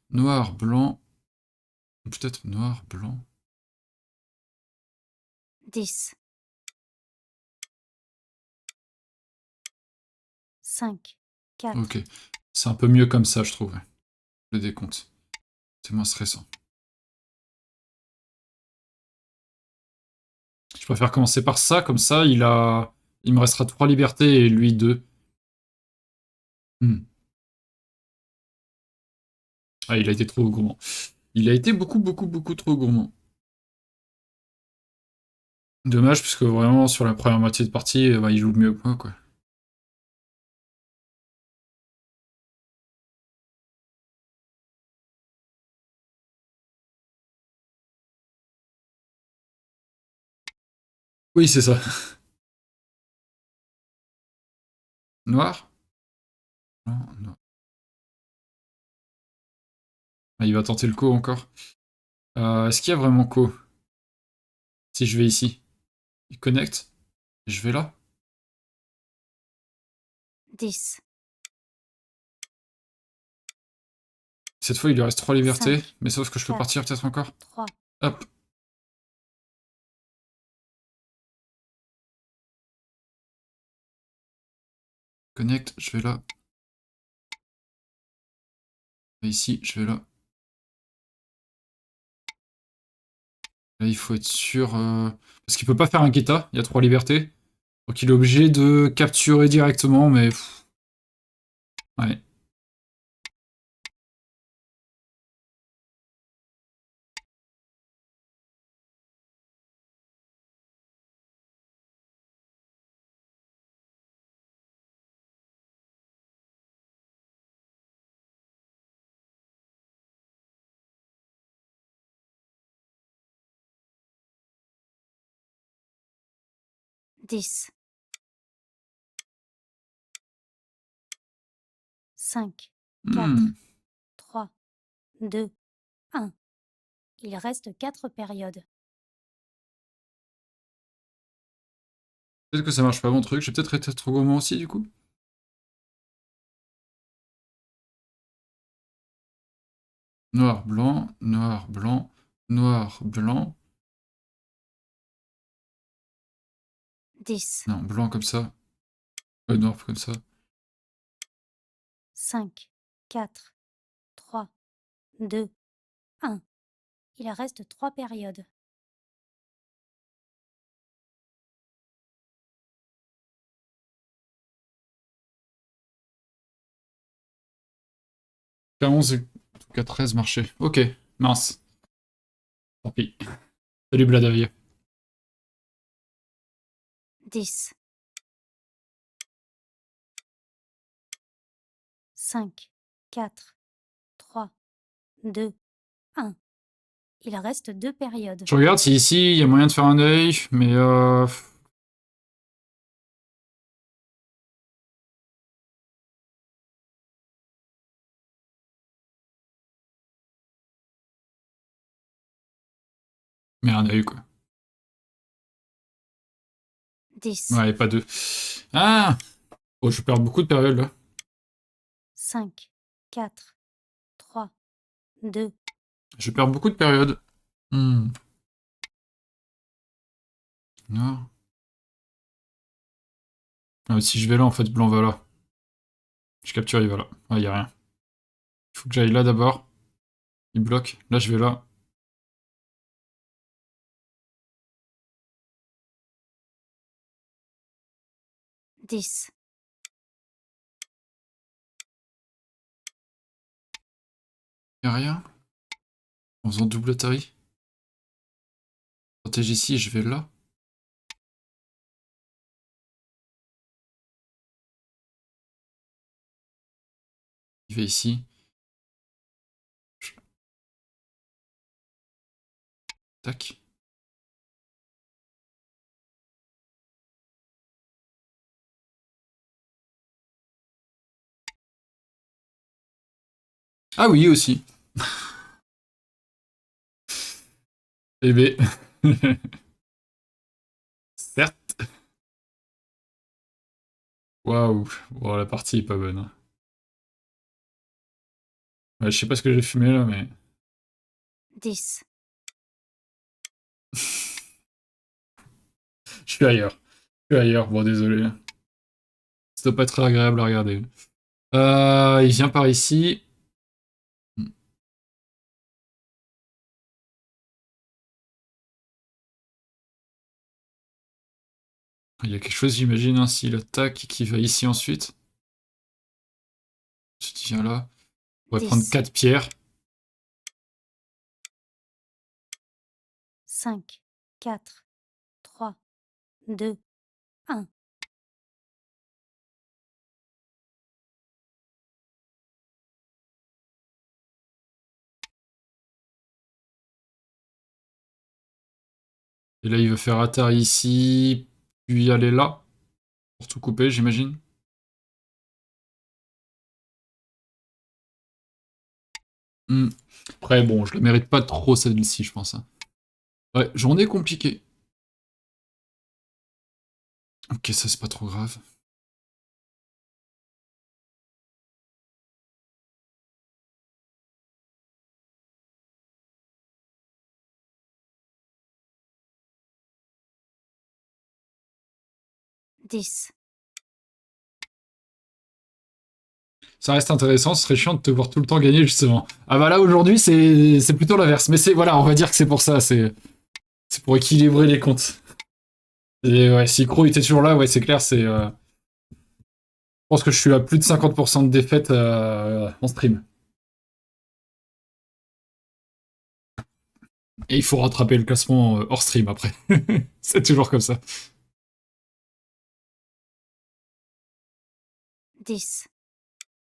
Noir, blanc. Peut-être noir, blanc. 10. 5. 4. Ok. C'est un peu mieux comme ça, je trouve. Ouais. Le décompte. C'est moins stressant. Je préfère commencer par ça, comme ça, il me restera 3 libertés et lui 2. Ah, il a été trop gourmand. Il a été beaucoup, beaucoup, beaucoup trop gourmand. Dommage, parce que vraiment, sur la première moitié de partie, bah, il joue mieux que moi, quoi. Oui, c'est ça. Noir? Blanc, noir. Ah, il va tenter le co encore. Est-ce qu'il y a vraiment co? Si je vais ici. Il connecte. Et je vais là. 10, Cette fois, il lui reste 3 libertés. 5, Mais sauf que je peux 4, partir peut-être encore. 3, Hop. Connecte, je vais là. Et ici, je vais là. Là, il faut être sûr... Parce qu'il peut pas faire un Guetta, il y a 3 libertés. Donc il est obligé de capturer directement, mais... Ouais. dix, 5, 4, 3, 2, 1. Il reste 4 périodes. Peut-être que ça marche pas mon truc, j'ai peut-être été trop gourmand aussi du coup. Noir, blanc, noir, blanc, noir, blanc. 10, Non, blanc comme ça. Noir comme ça. 5, 4, 3, 2, 1. Il reste 3 périodes. K11 et K13 marché. Ok, mince. Tant pis. Salut Bladavier. 10, 5, 4, 3, 2, 1. Il reste 2 périodes. Je regarde si ici il y a moyen de faire un œil, mais mais un œil quoi. 10, Ouais, pas deux. Ah! Oh, je perds beaucoup de périodes là. 5, 4, 3, 2, Je perds beaucoup de périodes. Noir. Ah, si je vais là, en fait, blanc va là. Je capture, il va là. Ah, y a rien. Il faut que j'aille là d'abord. Il bloque. Là, je vais là. 10, Y a rien. En faisant double tari. Protège ici, je vais là. Il va ici. Tac. Ah oui, aussi. Bébé. Certes. Waouh. Bon, la partie est pas bonne, hein. Ouais, je sais pas ce que j'ai fumé là, mais... 10, Je suis ailleurs. Je suis ailleurs. Bon, désolé. Ça doit pas être très agréable à regarder. Il vient par ici. Il y a quelque chose, j'imagine, hein, s'il attaque et qu'il va ici ensuite. Je viens là. On va prendre 10, 4 pierres. 5, 4, 3, 2, 1. Et là, il va faire Atari ici, puis aller là, pour tout couper, j'imagine. Après, bon, je la mérite pas trop celle-ci, je pense. Hein. Ouais, journée compliquée. Ok, ça c'est pas trop grave. dix, Ça reste intéressant, ce serait chiant de te voir tout le temps gagner, justement. Ah bah là, aujourd'hui, c'est plutôt l'inverse. Mais c'est voilà, on va dire que c'est pour ça, c'est pour équilibrer les comptes. Et ouais, si Crow était toujours là, ouais, c'est clair, c'est... Je pense que je suis à plus de 50% de défaites en stream. Et il faut rattraper le classement hors stream après. C'est toujours comme ça. 10,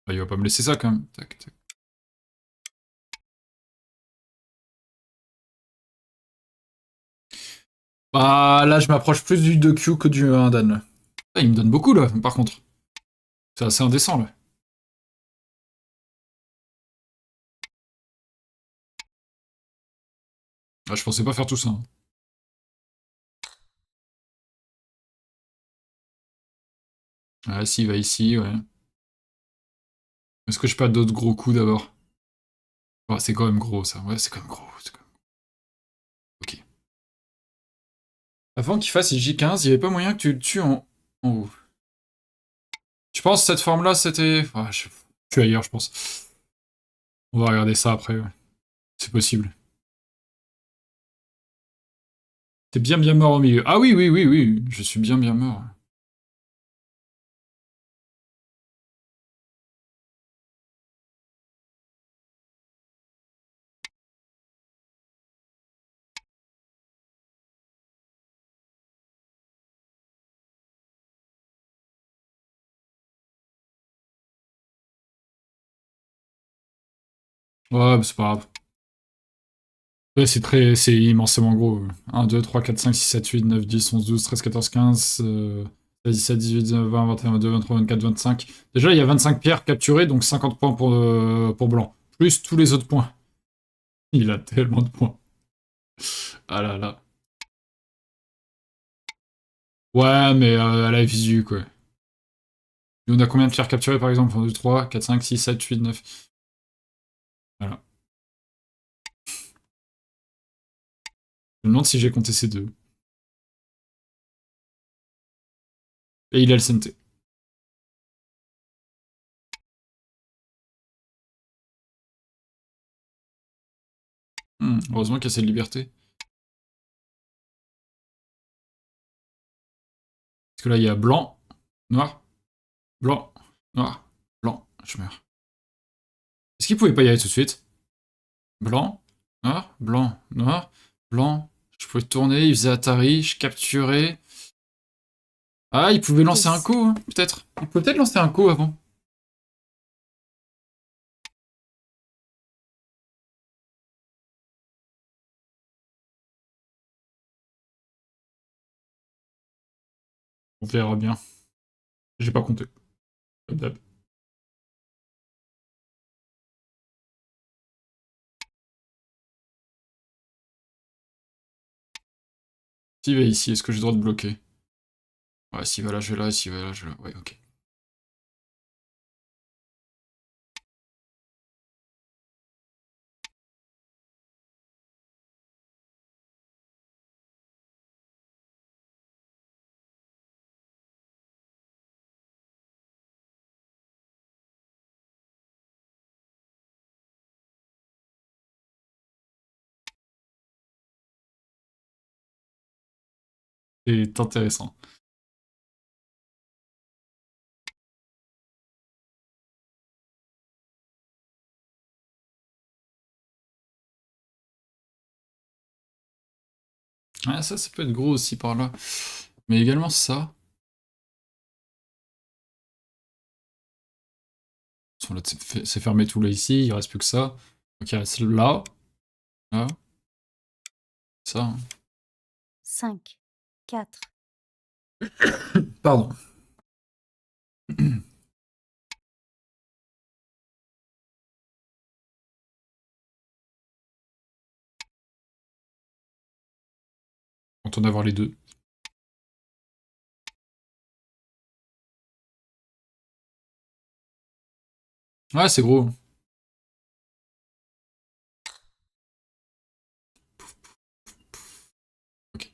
Ah, il va pas me laisser ça quand même. Tac, tac. Bah là, je m'approche plus du 2Q que du 1 Dan. Ah, il me donne beaucoup là, par contre. C'est assez indécent là. Ah, je pensais pas faire tout ça. Hein. Ah, si, il va ici, ouais. Est-ce que je perds d'autres gros coups d'abord? Ouais, c'est quand même gros ça. Ouais, c'est quand même gros. Quand même... Ok. Avant qu'il fasse J15, il y avait pas moyen que tu le tues en haut. Tu penses cette forme-là, c'était... Ah, je suis ailleurs, je pense. On va regarder ça après, ouais. C'est possible. T'es bien mort au milieu. Ah oui, oui, oui, oui. Je suis bien mort. Ouais, mais c'est pas grave. Ouais, c'est immensément gros. 1, 2, 3, 4, 5, 6, 7, 8, 9, 10, 11, 12, 13, 14, 15, 16, 17, 18, 19, 20, 21, 22, 23, 24, 25. Déjà, il y a 25 pierres capturées, donc 50 points pour blanc. Plus tous les autres points. Il a tellement de points. Ah là là. Ouais, mais à la visu, quoi. Et on a combien de pierres capturées, par exemple? 1, 2, 3, 4, 5, 6, 7, 8, 9. Voilà. Je me demande si j'ai compté ces deux. Et il a le CNT. Heureusement qu'il y a cette liberté. Parce que là, il y a blanc, noir, blanc, noir, blanc. Je meurs. Est-ce qu'il pouvait pas y aller tout de suite? Blanc, noir, blanc, noir, blanc. Je pouvais tourner, il faisait Atari, je capturais. Ah, il pouvait lancer un 10, coup, hein, peut-être. Il pouvait peut-être lancer un coup avant. On verra bien. J'ai pas compté. Comme d'hab. S'il va ici, est-ce que j'ai le droit de bloquer? Ouais, s'il va là, je vais là, s'il va là, je vais là. Ouais, ok. C'est intéressant. Ah, ça peut être gros aussi par là. Mais également ça. Là, c'est fermé tout là ici, il reste plus que ça. Donc il reste là, là, ça. Hein. 5, 4, Pardon. content d'avoir les deux. Ouais, c'est gros. Ok.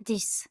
dix,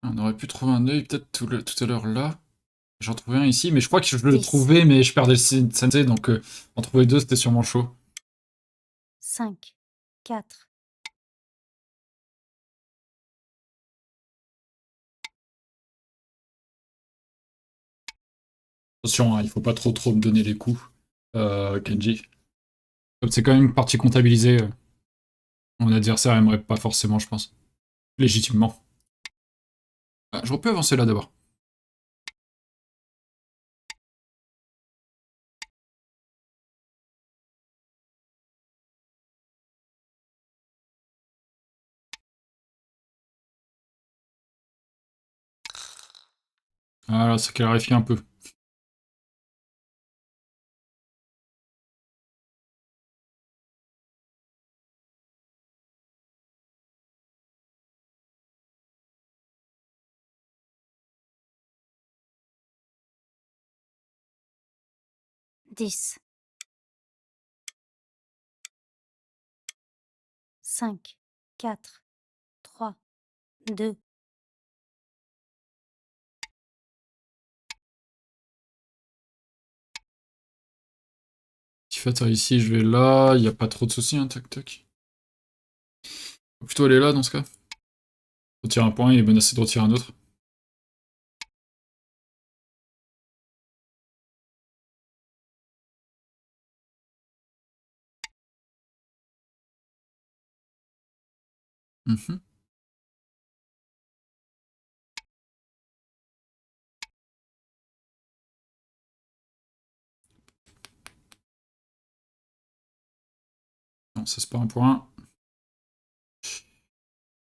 On aurait pu trouver un œil peut-être tout à l'heure là. J'en trouvais un ici, mais je crois que je le 10, trouvais, mais je perdais le sensei, donc en trouver deux, c'était sûrement chaud. 5, 4, Attention, hein, il faut pas trop me donner les coups, Kenji. Comme c'est quand même une partie comptabilisée, mon adversaire aimerait pas forcément, je pense. Légitimement. Ah, j'aurais pu avancer là d'abord. Voilà, ça clarifie un peu. dix, 5, 4, 3, 2, Si fait ici, je vais là, il n'y a pas trop de soucis, hein, tac tac. Faut plutôt aller là dans ce cas. Retire un point et menacer de retirer un autre. Mhm. Non, ça c'est pas un point.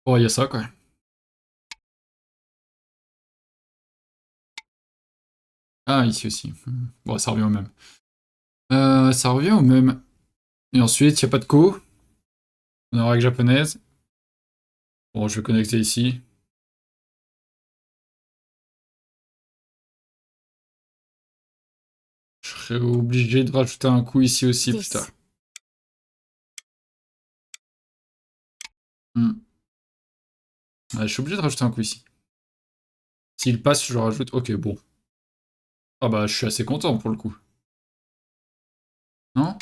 Oh, il y a ça, quoi. Ah, ici aussi. Bon, ça revient au même. Ça revient au même. Et ensuite, il n'y a pas de co. On a une règle japonaise. Bon, je vais connecter ici. Je serais obligé de rajouter un coup ici aussi plus 10, tard. Hmm. Ouais, je suis obligé de rajouter un coup ici. S'il passe, je le rajoute. Ok, bon. Ah bah, je suis assez content pour le coup. Non?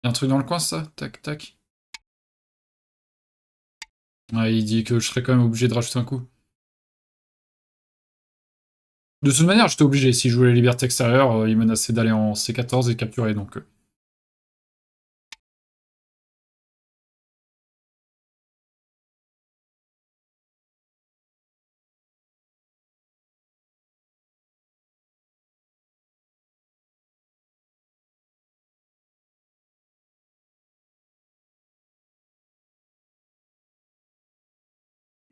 Il y a un truc dans le coin, ça? Tac, tac. Ouais, il dit que je serais quand même obligé de rajouter un coup. De toute manière, j'étais obligé. Si je voulais la liberté extérieure, il menaçait d'aller en C14 et capturer, donc...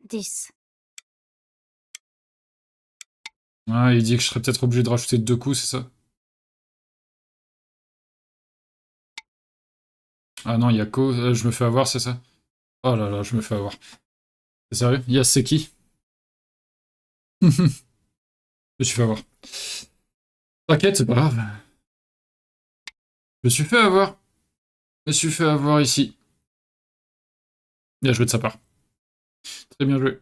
10, Ouais, il dit que je serais peut-être obligé de rajouter deux coups, c'est ça? Ah non, il y a Co, je me fais avoir, c'est ça? Oh là là, je me fais avoir. C'est sérieux? Yes, c'est qui? Je me suis fait avoir. T'inquiète, c'est pas grave. Je me suis fait avoir. Je me suis fait avoir ici. Bien joué de sa part. Très bien joué.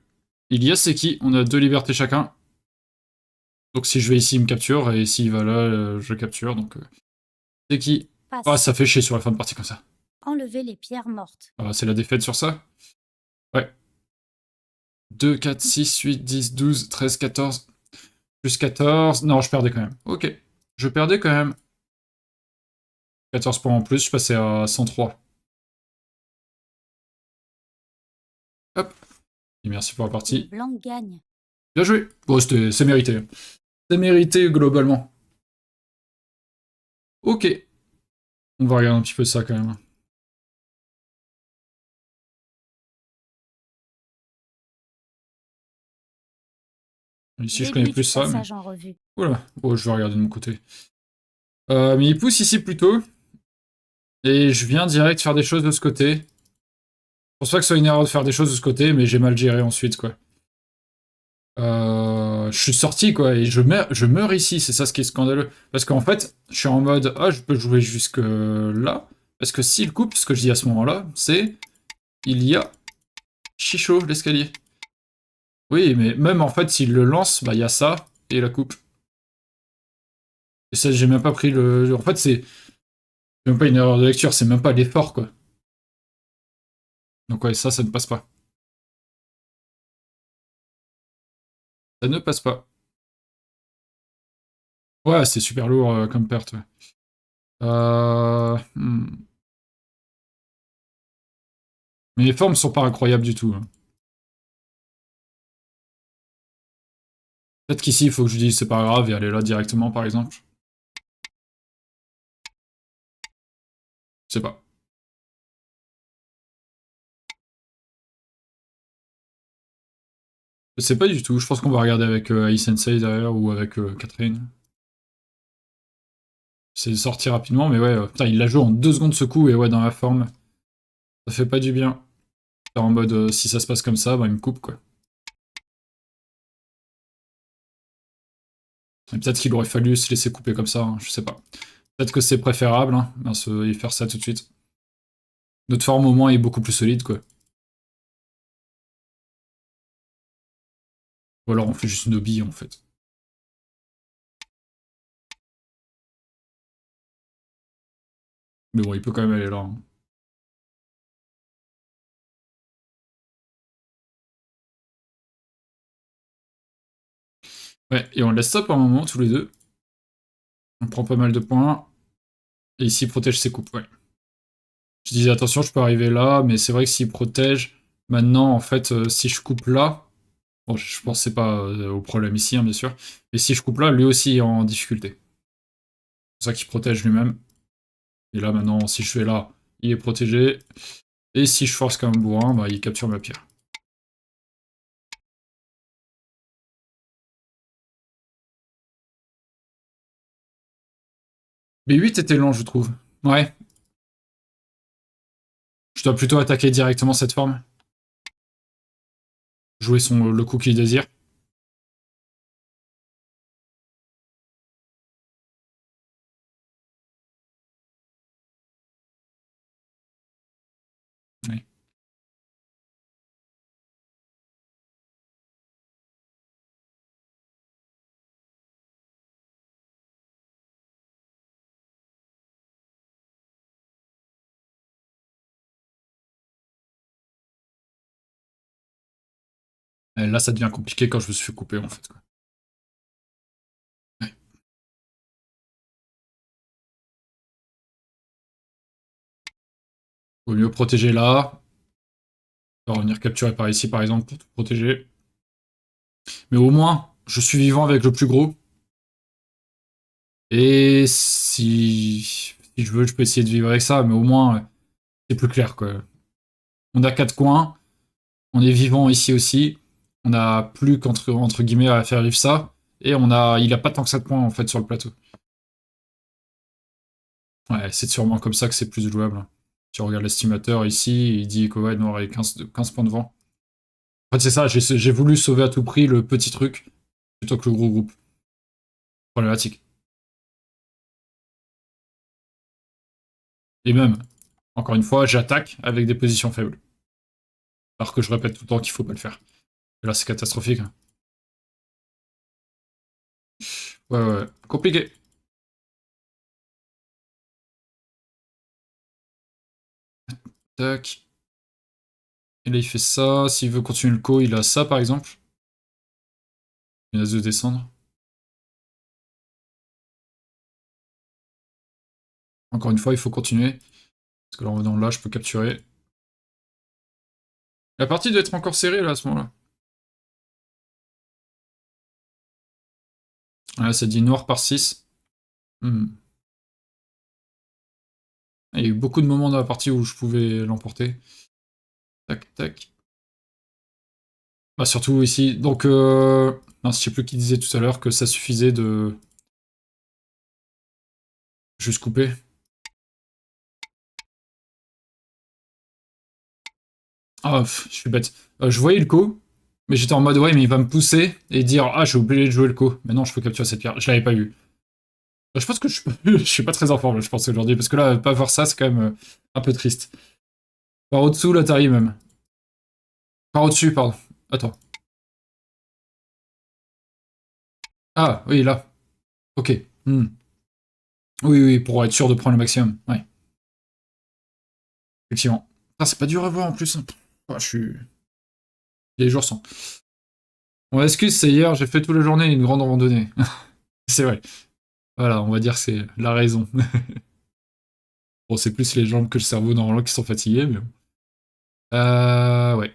Ilias, c'est qui? On a 2 libertés chacun. Donc si je vais ici, il me capture. Et s'il va là, je le capture. Donc c'est qui? Ah, Passe. ça fait chier sur la fin de partie comme ça. Enlever les pierres mortes. Ah, c'est la défaite sur ça? Ouais. 2, 4, 6, 8, 10, 12, 13, 14. Plus 14. Non, je perdais quand même. Ok. Je perdais quand même. 14 points en plus, je passais à 103. Hop. Et merci pour la Le partie. blanc gagne. Bien joué. Bon, c'est mérité. C'est mérité globalement. Ok. On va regarder un petit peu ça quand même. Ici, je connais Début plus du ça, mais... passage en revue. Voilà. Bon, je vais regarder de mon côté. Mais il pousse ici plutôt. Et je viens direct faire des choses de ce côté. Je pense pas que ce soit une erreur de faire des choses de ce côté, mais j'ai mal géré ensuite, quoi. Je suis sorti, quoi, et je meurs ici, c'est ça ce qui est scandaleux. Parce qu'en fait, je suis en mode, ah, je peux jouer jusque là. Parce que s'il coupe, ce que je dis à ce moment-là, c'est, il y a Chicho, l'escalier. Oui, mais même en fait, s'il le lance, bah il y a ça, et la coupe. Et ça, j'ai même pas pris le... En fait, c'est même pas une erreur de lecture, c'est même pas l'effort, quoi. Donc ouais, ça ne passe pas. Ça ne passe pas. Ouais, c'est super lourd comme perte, ouais. Hmm. Mais les formes sont pas incroyables du tout, hein. Peut-être qu'ici, il faut que je dise c'est pas grave et aller là directement, par exemple. Je sais pas. Je sais pas du tout. Je pense qu'on va regarder avec Ai Sensei derrière ou avec Catherine. C'est sorti rapidement, mais ouais, putain, il la joue en 2 secondes ce coup, et ouais, dans la forme, ça fait pas du bien. En mode, si ça se passe comme ça, bah, il me coupe, quoi. Et peut-être qu'il aurait fallu se laisser couper comme ça, hein, je sais pas. Peut-être que c'est préférable, hein, et faire ça tout de suite. Notre forme, au moins, est beaucoup plus solide, quoi. Ou alors on fait juste une bille, en fait. Mais bon, il peut quand même aller là, hein. Ouais, et on laisse ça pour un moment, tous les deux. On prend pas mal de points. Et ici, il protège ses coupes, ouais. Je disais attention, je peux arriver là, mais c'est vrai que s'il protège, maintenant, en fait, si je coupe là, bon, je pensais pas au problème ici, hein, bien sûr, mais si je coupe là, lui aussi est en difficulté. C'est pour ça qu'il protège lui-même. Et là, maintenant, si je fais là, il est protégé. Et si je force comme un bourrin, bah, il capture ma pierre. B8 était lent, je trouve. Ouais. Je dois plutôt attaquer directement cette forme. Jouer le coup qu'il désire. Ouais. Et là, ça devient compliqué quand je me suis fait couper, en fait, quoi. Ouais. Vaut mieux protéger là. On va revenir capturer par ici, par exemple, pour tout protéger. Mais au moins, je suis vivant avec le plus gros. Et si je veux, je peux essayer de vivre avec ça, mais au moins, c'est plus clair, quoi. On a 4 coins, on est vivant ici aussi, on a plus entre guillemets à faire vivre ça, et il a pas tant que ça de points, en fait, sur le plateau. Ouais, c'est sûrement comme ça que c'est plus jouable, hein. Tu regardes l'estimateur ici, il dit que ouais, Noir est 15 points devant. En fait, c'est ça, j'ai voulu sauver à tout prix le petit truc, plutôt que le gros groupe. Problématique. Et même, encore une fois, j'attaque avec des positions faibles. Alors que je répète tout le temps qu'il faut pas le faire. Et là, c'est catastrophique. Hein. Ouais, compliqué. Tac. Et là, il fait ça. S'il veut continuer le co, il a ça, par exemple. Il menace de descendre. Encore une fois, il faut continuer. Parce que là, en venant là, je peux capturer. La partie doit être encore serrée, là, à ce moment-là. Là, ça dit noir par 6. Hmm. Il y a eu beaucoup de moments dans la partie où je pouvais l'emporter. Tac, tac. Bah, surtout ici. Donc, non, je sais plus qui disait tout à l'heure que ça suffisait de juste couper. Ah, je suis bête. Je voyais le co, mais j'étais en mode ouais, mais il va me pousser et dire ah, j'ai oublié de jouer le co. Mais non, je peux capturer cette pierre. Je l'avais pas vu. Je pense que je suis pas très en forme, je pense, aujourd'hui, parce que là, pas voir ça, c'est quand même un peu triste. Par au-dessous, l'Atari même. Par au-dessus, pardon. Attends. Ah, oui, là. Ok. Hmm. Oui, pour être sûr de prendre le maximum. Ouais, effectivement. Ah, c'est pas dur à voir en plus. Hein. Ah, je suis. Les jours sans. Mon excuse, c'est hier, j'ai fait toute la journée une grande randonnée. C'est vrai. Voilà, on va dire que c'est la raison. Bon, c'est plus les jambes que le cerveau normalement qui sont fatigués, mais bon. Ouais.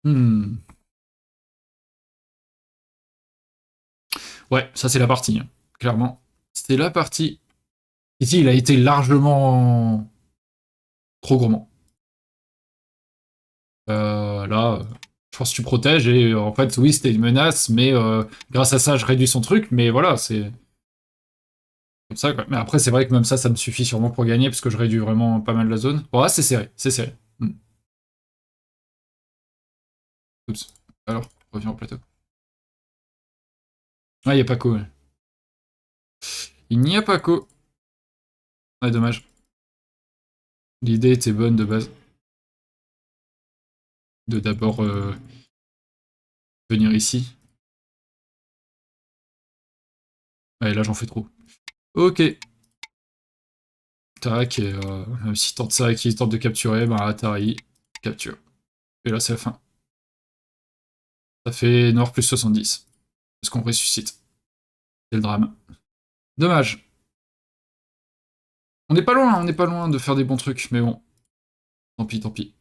Hmm. Ouais, ça c'est la partie, hein. Clairement. C'était la partie. Ici, il a été largement trop gourmand. Là, je pense que tu protèges et en fait, oui, c'était une menace, mais grâce à ça, je réduis son truc, mais voilà, c'est comme ça, quoi. Mais après, c'est vrai que même ça me suffit sûrement pour gagner parce que je réduis vraiment pas mal la zone. Bon, là, c'est serré, c'est serré. Hmm. Oups. Alors, reviens au plateau. Ah, il n'y a pas co. Ouais. Il n'y a pas co. Ouais, dommage. L'idée était bonne de base. De d'abord venir ici. Ouais, là, j'en fais trop. Ok. Tac, et même s'il tente ça et qu'il tente de capturer, bah, Atari, capture. Et là, c'est la fin. Ça fait noir plus 70. Parce qu'on ressuscite. C'est le drame. Dommage. On n'est pas loin de faire des bons trucs, mais bon. Tant pis, tant pis.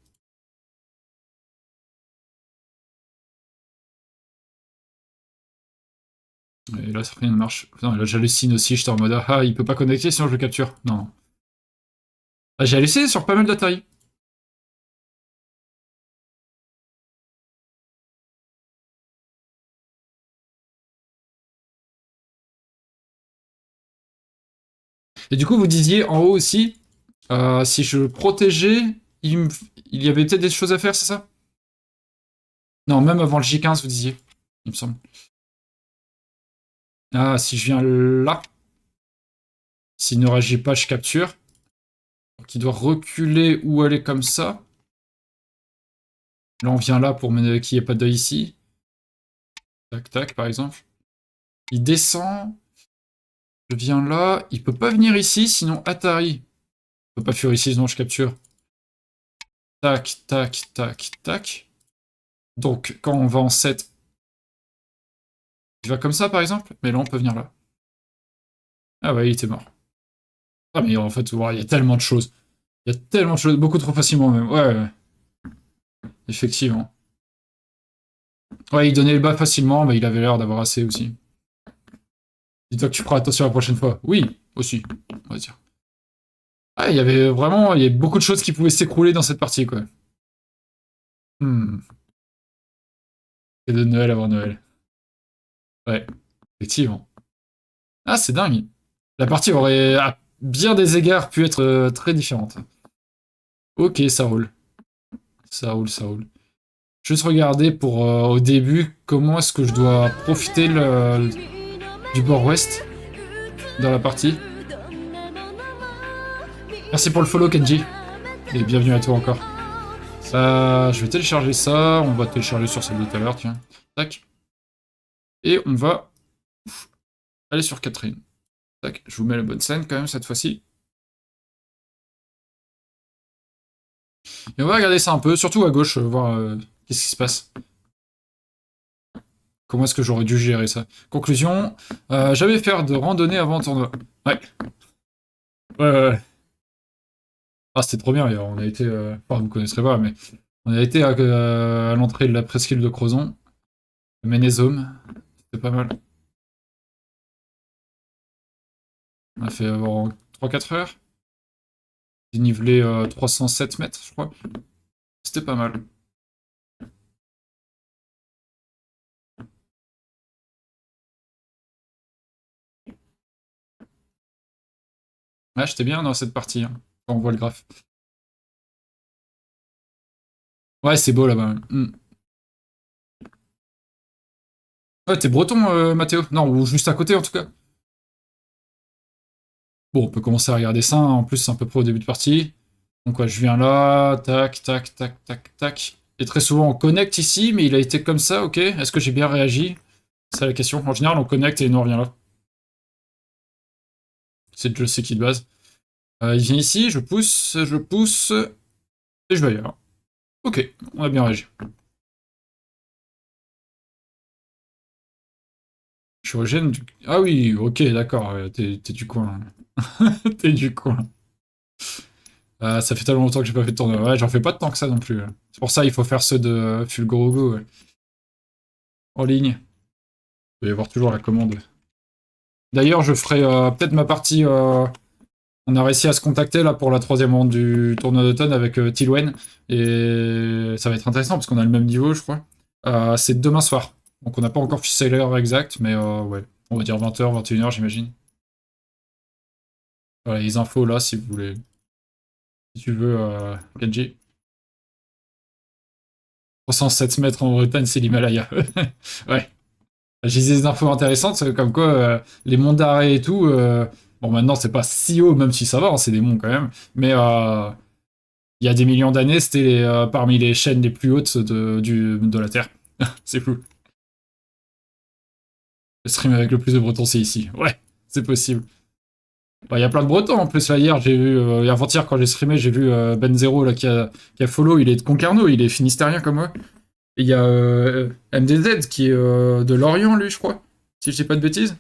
Et là, rien ne marche. Putain, là, j'hallucine aussi, j'étais en mode ah, il peut pas connecter sinon je le capture. Non. Ah, j'ai halluciné sur pas mal d'Atari. Et du coup, vous disiez en haut aussi, si je protégeais, il y avait peut-être des choses à faire, c'est ça? Non, même avant le J15, vous disiez, il me semble. Ah, si je viens là, s'il ne réagit pas, je capture. Donc il doit reculer ou aller comme ça. Là, on vient là pour qu'il n'y ait pas d'œil ici. Tac, tac, par exemple. Il descend. Je viens là. Il peut pas venir ici, sinon Atari. Il peut pas fuir ici, sinon je capture. Tac, tac, tac, tac. Donc, quand on va en 7, il va comme ça, par exemple. Mais là, on peut venir là. Ah ouais, il était mort. Ah, mais en fait, ouais, il y a tellement de choses. Il y a tellement de choses, beaucoup trop facilement même. Ouais. Effectivement. Ouais, il donnait le bas facilement, mais il avait l'air d'avoir assez aussi. Dis-toi que tu feras attention la prochaine fois. Oui, aussi, on va dire. Ah, il y avait vraiment, il y avait beaucoup de choses qui pouvaient s'écrouler dans cette partie, quoi. Hmm. Et de Noël avant Noël. Ouais, effectivement. Ah, c'est dingue. La partie aurait, à bien des égards, pu être très différente. Ok, ça roule. Ça roule, ça roule. Juste regarder pour, au début, comment est-ce que je dois profiter du bord ouest dans la partie. Merci pour le follow, Kenji. Et bienvenue à toi encore. Je vais télécharger ça. On va télécharger sur celle de tout à l'heure, tiens. Tac. Et on va aller sur Catherine. Tac. Je vous mets la bonne scène quand même cette fois-ci. Et on va regarder ça un peu, surtout à gauche, voir qu'est-ce qui se passe. Comment est-ce que j'aurais dû gérer ça? Conclusion, jamais faire de randonnée avant le tournoi. Ouais. Ouais. Ah, c'était trop bien, d'ailleurs. On a été... Enfin, vous connaisserez pas, mais... On a été à l'entrée de la presqu'île de Crozon. Ménézome. C'était pas mal. On a fait avant 3-4 heures. Dénivelé 307 mètres, je crois. C'était pas mal. Ouais, j'étais bien dans cette partie, hein, quand on voit le graphe. Ouais, c'est beau là-bas. Hmm. Ouais, t'es breton, Mathéo? Non, ou juste à côté en tout cas. Bon, on peut commencer à regarder ça, hein. En plus c'est un peu près au début de partie. Donc ouais, je viens là, tac, tac, tac, tac, tac. Et très souvent on connecte ici, mais il a été comme ça, ok. Est-ce que j'ai bien réagi? C'est la question. En général, on connecte et il nous revient là. C'est le jeu qui de base. Il vient ici, je pousse, et je vais ailleurs. Ok, on a bien réagi. Je suis origine du... Ah oui, ok, d'accord, t'es du coin. T'es du coin. Ça fait tellement longtemps que j'ai pas fait de tournoi. Ouais, j'en fais pas de temps que ça non plus. C'est pour ça il faut faire ceux de Fulgorogo en ligne. Il va y avoir toujours la commande. D'ailleurs, je ferai peut-être ma partie. On a réussi à se contacter là pour la troisième ronde du tournoi d'automne avec Tilwen. Et ça va être intéressant parce qu'on a le même niveau, je crois. C'est demain soir. Donc on n'a pas encore fixé l'heure exacte, mais ouais. On va dire 20h, 21h, j'imagine. Voilà, les infos là, si vous voulez. Si tu veux, Kenji. 307 mètres en Bretagne, c'est l'Himalaya. Ouais. J'ai des infos intéressantes, comme quoi les monts d'arrêt et tout. Bon, maintenant, c'est pas si haut, même si ça va, hein, c'est des monts quand même. Mais il y a des millions d'années, c'était parmi les chaînes les plus hautes de la Terre. C'est fou. Le stream avec le plus de Bretons, c'est ici. Ouais, c'est possible. Bah, il y a plein de Bretons en plus. Là, hier, j'ai vu, avant-hier, quand j'ai streamé, j'ai vu Ben Zero là, qui a follow. Il est de Concarneau, il est finistérien comme moi. Et il y a MDZ qui est de Lorient, lui, je crois. Si je dis pas de bêtises.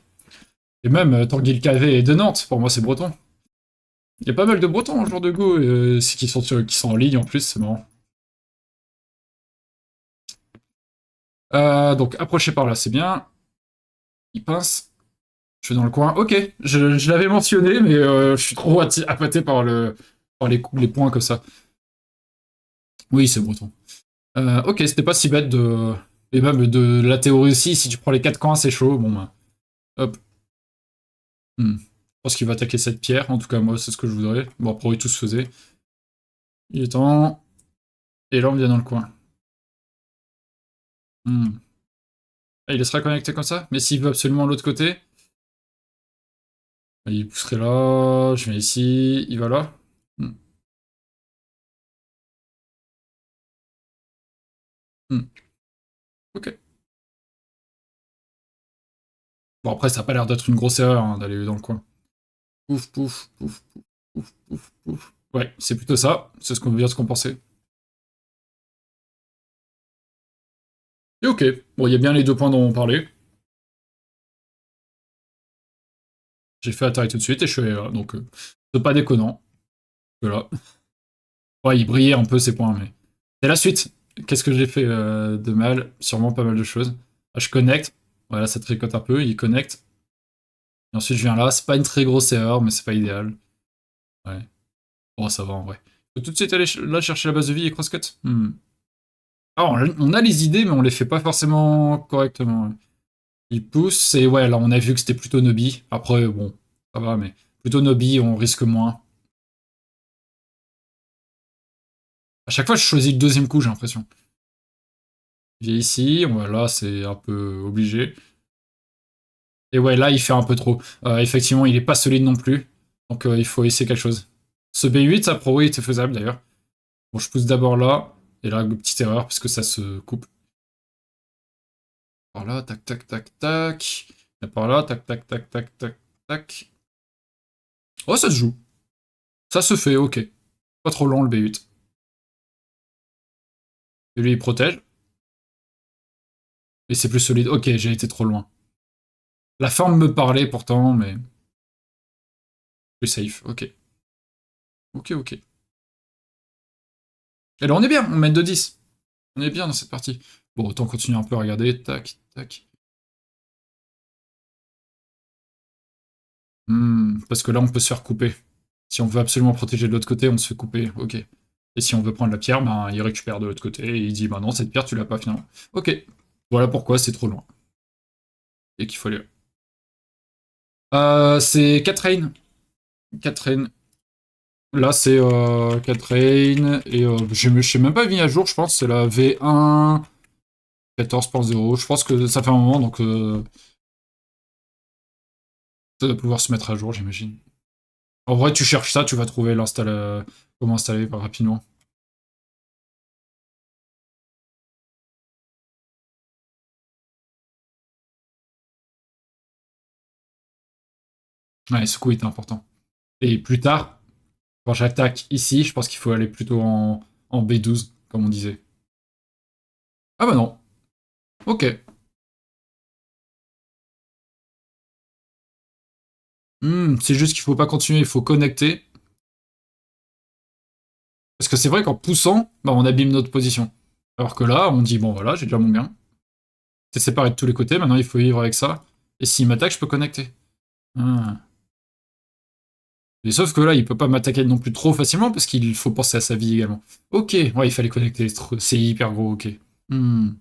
Et même Tanguy le Cavé est de Nantes. Pour moi, c'est breton. Il y a pas mal de Bretons en jour de Go, qui sont en ligne en plus, c'est marrant. Donc, approchez par là, c'est bien. Il pince. Je suis dans le coin. Ok, je l'avais mentionné, mais je suis trop appâté par les points comme ça. Oui, c'est breton. Ok, c'était pas si bête de... Et même de la théorie aussi, si tu prends les 4 coins, c'est chaud. Bon, bah, hop. Je pense qu'il va attaquer cette pierre. En tout cas, moi, c'est ce que je voudrais. Bon, après, tout se faisait. Il est temps. Et là, on vient dans le coin. Ah, il laissera connecter comme ça? Mais s'il veut absolument l'autre côté, il pousserait là, je viens ici, il va là. Hmm. Hmm. Ok. Bon, après, ça a pas l'air d'être une grosse erreur hein, d'aller dans le coin. Pouf, pouf, pouf, pouf, pouf, pouf, pouf. Ouais, c'est plutôt ça. C'est ce qu'on vient de se compenser. Et ok. Bon, il y a bien les 2 points dont on parlait. J'ai fait attaquer tout de suite et je suis allé là. Donc, c'est pas déconnant. Voilà. Ouais, il brillait un peu ces points, mais. C'est la suite. Qu'est-ce que j'ai fait de mal? Sûrement pas mal de choses. Ah, je connecte. Voilà, ça tricote un peu. Il connecte. Et ensuite, je viens là. C'est pas une très grosse erreur, mais c'est pas idéal. Ouais. Bon, ça va en vrai. Faut tout de suite aller là chercher la base de vie et crosscut. Alors, on a les idées, mais on les fait pas forcément correctement. Ouais. Il pousse, et ouais, là, on a vu que c'était plutôt Nobby. Après, bon, ça va, mais plutôt Nobby, on risque moins. À chaque fois, je choisis le deuxième coup, j'ai l'impression. Il est ici, là, c'est un peu obligé. Et ouais, là, il fait un peu trop. Effectivement, il est pas solide non plus. Donc, il faut essayer quelque chose. Ce B8, ça probablement était faisable d'ailleurs. Bon, je pousse d'abord là. Et là, petite erreur, parce que ça se coupe. Par là, tac, tac, tac, tac. Et par là, tac, tac, tac, tac, tac, tac. Oh, ça se joue. Ça se fait, ok. Pas trop long le B8. Et lui, il protège. Et c'est plus solide. Ok, j'ai été trop loin. La forme me parlait pourtant, mais... Plus safe, ok. Ok, ok. Et là, on est bien, on mène de 10. On est bien dans cette partie. Bon, autant continuer un peu à regarder. Tac, tac. Parce que là, on peut se faire couper. Si on veut absolument protéger de l'autre côté, on se fait couper. Ok. Et si on veut prendre la pierre, ben, il récupère de l'autre côté et il dit, bah non, cette pierre, tu l'as pas finalement. Ok. Voilà pourquoi c'est trop loin. Et qu'il faut aller. C'est 4 reigns. 4 reigns. Là, c'est 4 reigns. Et je sais même pas mis à jour, je pense. C'est la V1 14.0. Je pense que ça fait un moment, donc ça doit pouvoir se mettre à jour, j'imagine. En vrai, tu cherches ça, tu vas trouver comment installer rapidement. Ouais, ce coup est important. Et plus tard, quand j'attaque ici, je pense qu'il faut aller plutôt en B12, comme on disait. Ah bah non. Ok. C'est juste qu'il faut pas continuer, il faut connecter. Parce que c'est vrai qu'en poussant, bah, on abîme notre position. Alors que là, on dit, bon voilà, j'ai déjà mon gain. C'est séparé de tous les côtés, maintenant il faut vivre avec ça. Et s'il m'attaque, je peux connecter. Ah. Et sauf que là, il peut pas m'attaquer non plus trop facilement, parce qu'il faut penser à sa vie également. Ok, ouais, il fallait connecter, c'est hyper gros, ok. Hmm,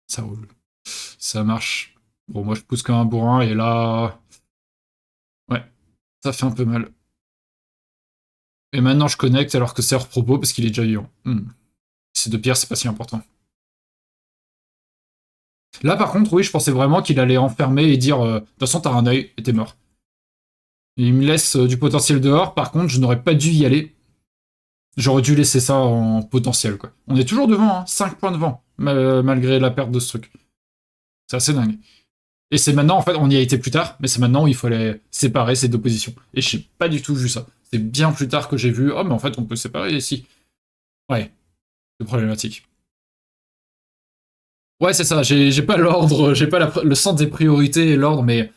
ça roule. Ça marche. Bon, moi je pousse comme un bourrin, et là... Ouais, ça fait un peu mal. Et maintenant je connecte alors que c'est hors propos, parce qu'il est déjà vivant. Ces deux pierres, c'est pas si important. Là, par contre, oui, je pensais vraiment qu'il allait enfermer et dire de toute façon, t'as un œil et t'es mort. Il me laisse du potentiel dehors, par contre, je n'aurais pas dû y aller. J'aurais dû laisser ça en potentiel, quoi. On est toujours devant, hein, 5 points devant, malgré la perte de ce truc. C'est assez dingue. Et c'est maintenant, en fait, on y a été plus tard, mais c'est maintenant où il fallait séparer ces deux positions. Et j'ai pas du tout vu ça. C'est bien plus tard que j'ai vu, oh, mais en fait, on peut séparer ici. Ouais, c'est problématique. Ouais, c'est ça, j'ai pas l'ordre, j'ai pas le sens des priorités et l'ordre, mais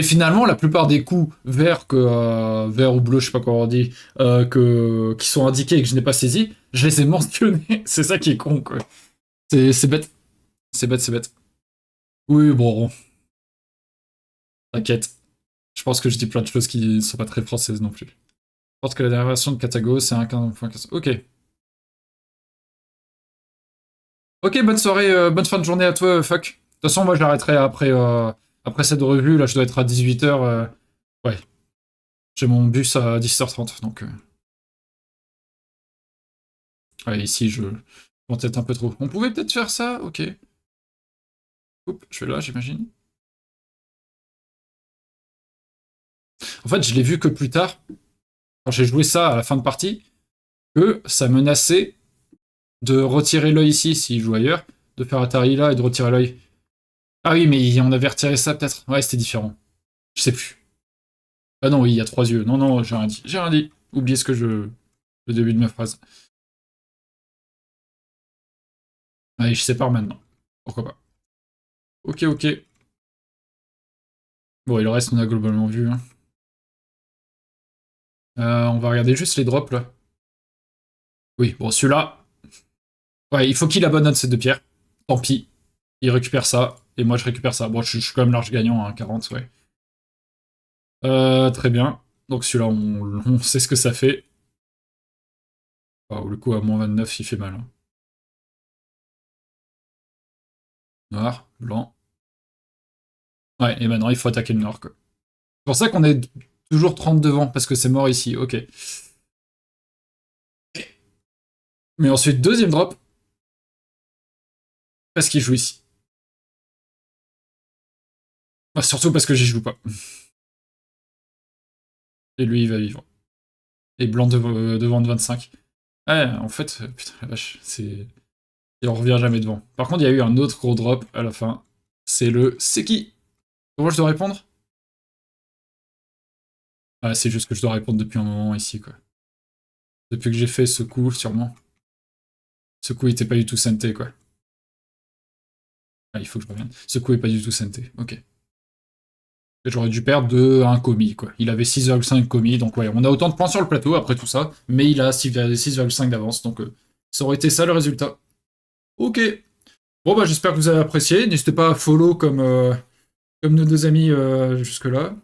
finalement, la plupart des coups verts vert ou bleu, je sais pas comment on dit, qui sont indiqués et que je n'ai pas saisi, je les ai mentionnés. C'est ça qui est con, quoi. C'est bête. C'est bête, c'est bête. Oui, bon, t'inquiète. Je pense que je dis plein de choses qui ne sont pas très françaises non plus. Je pense que la dernière version de Katago, c'est un 15.15. Ok. Ok, bonne soirée, bonne fin de journée à toi, fuck. De toute façon, moi, j'arrêterai après cette revue. Là, je dois être à 18h. Ouais, j'ai mon bus à 10h30, donc... Ouais, ici, je m'en tête un peu trop. On pouvait peut-être faire ça, ok. Oups, je suis là, j'imagine. En fait, je l'ai vu que plus tard, quand j'ai joué ça à la fin de partie, que ça menaçait de retirer l'œil ici, s'il joue ailleurs, de faire Atari là et de retirer l'œil. Ah oui, mais on avait retiré ça peut-être. Ouais, c'était différent. Je sais plus. Ah non, oui, il y a 3 yeux. Non, non, j'ai rien dit. J'ai rien dit. Oubliez le début de ma phrase. Allez, je sépare maintenant. Pourquoi pas. Ok, ok. Bon, et le reste, on a globalement vu, hein. On va regarder juste les drops, là. Oui, bon, celui-là... Ouais, il faut qu'il abandonne ces deux pierres. Tant pis. Il récupère ça, et moi je récupère ça. Bon, je suis quand même large gagnant, hein, 40, ouais. Très bien. Donc celui-là, on sait ce que ça fait. Waouh, le coup à -29, il fait mal, hein. Noir, blanc. Ouais, et maintenant il faut attaquer le nord, quoi. C'est pour ça qu'on est toujours 30 devant, parce que c'est mort ici, ok. Mais ensuite, deuxième drop, parce qu'il joue ici. Bah, surtout parce que j'y joue pas. Et lui, il va vivre. Et blanc devant de 25. Ouais, en fait, putain, la vache, c'est... Et on revient jamais devant. Par contre, il y a eu un autre gros drop à la fin. C'est le c'est qui? Comment je dois répondre? Ah, c'est juste que je dois répondre depuis un moment ici, quoi. Depuis que j'ai fait ce coup, sûrement. Ce coup était pas du tout santé, quoi. Ah, il faut que je revienne. Ce coup est pas du tout santé, ok. J'aurais dû perdre de 1 commis, quoi. Il avait 6,5 commis, donc ouais, on a autant de points sur le plateau après tout ça, mais il a 6,5 d'avance, donc ça aurait été ça le résultat. Ok. Bon bah j'espère que vous avez apprécié. N'hésitez pas à follow comme nos deux amis jusque-là.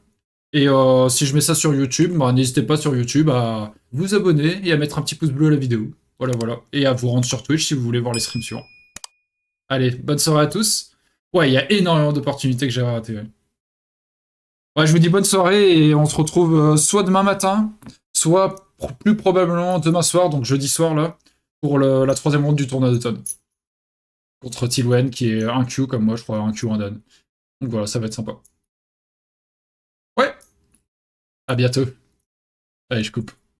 Et si je mets ça sur YouTube, bah, n'hésitez pas sur YouTube à vous abonner et à mettre un petit pouce bleu à la vidéo. Voilà, voilà. Et à vous rendre sur Twitch si vous voulez voir les streams suivants. Allez, bonne soirée à tous. Ouais, il y a énormément d'opportunités que j'ai ratées. Ouais. Ouais, je vous dis bonne soirée et on se retrouve soit demain matin, soit plus probablement demain soir, donc jeudi soir là, pour la troisième ronde du tournoi d'automne. Contre Tilwen qui est un Q comme moi, je crois, un Q, un Dan. Donc voilà, ça va être sympa. Ouais, à bientôt. Allez, je coupe.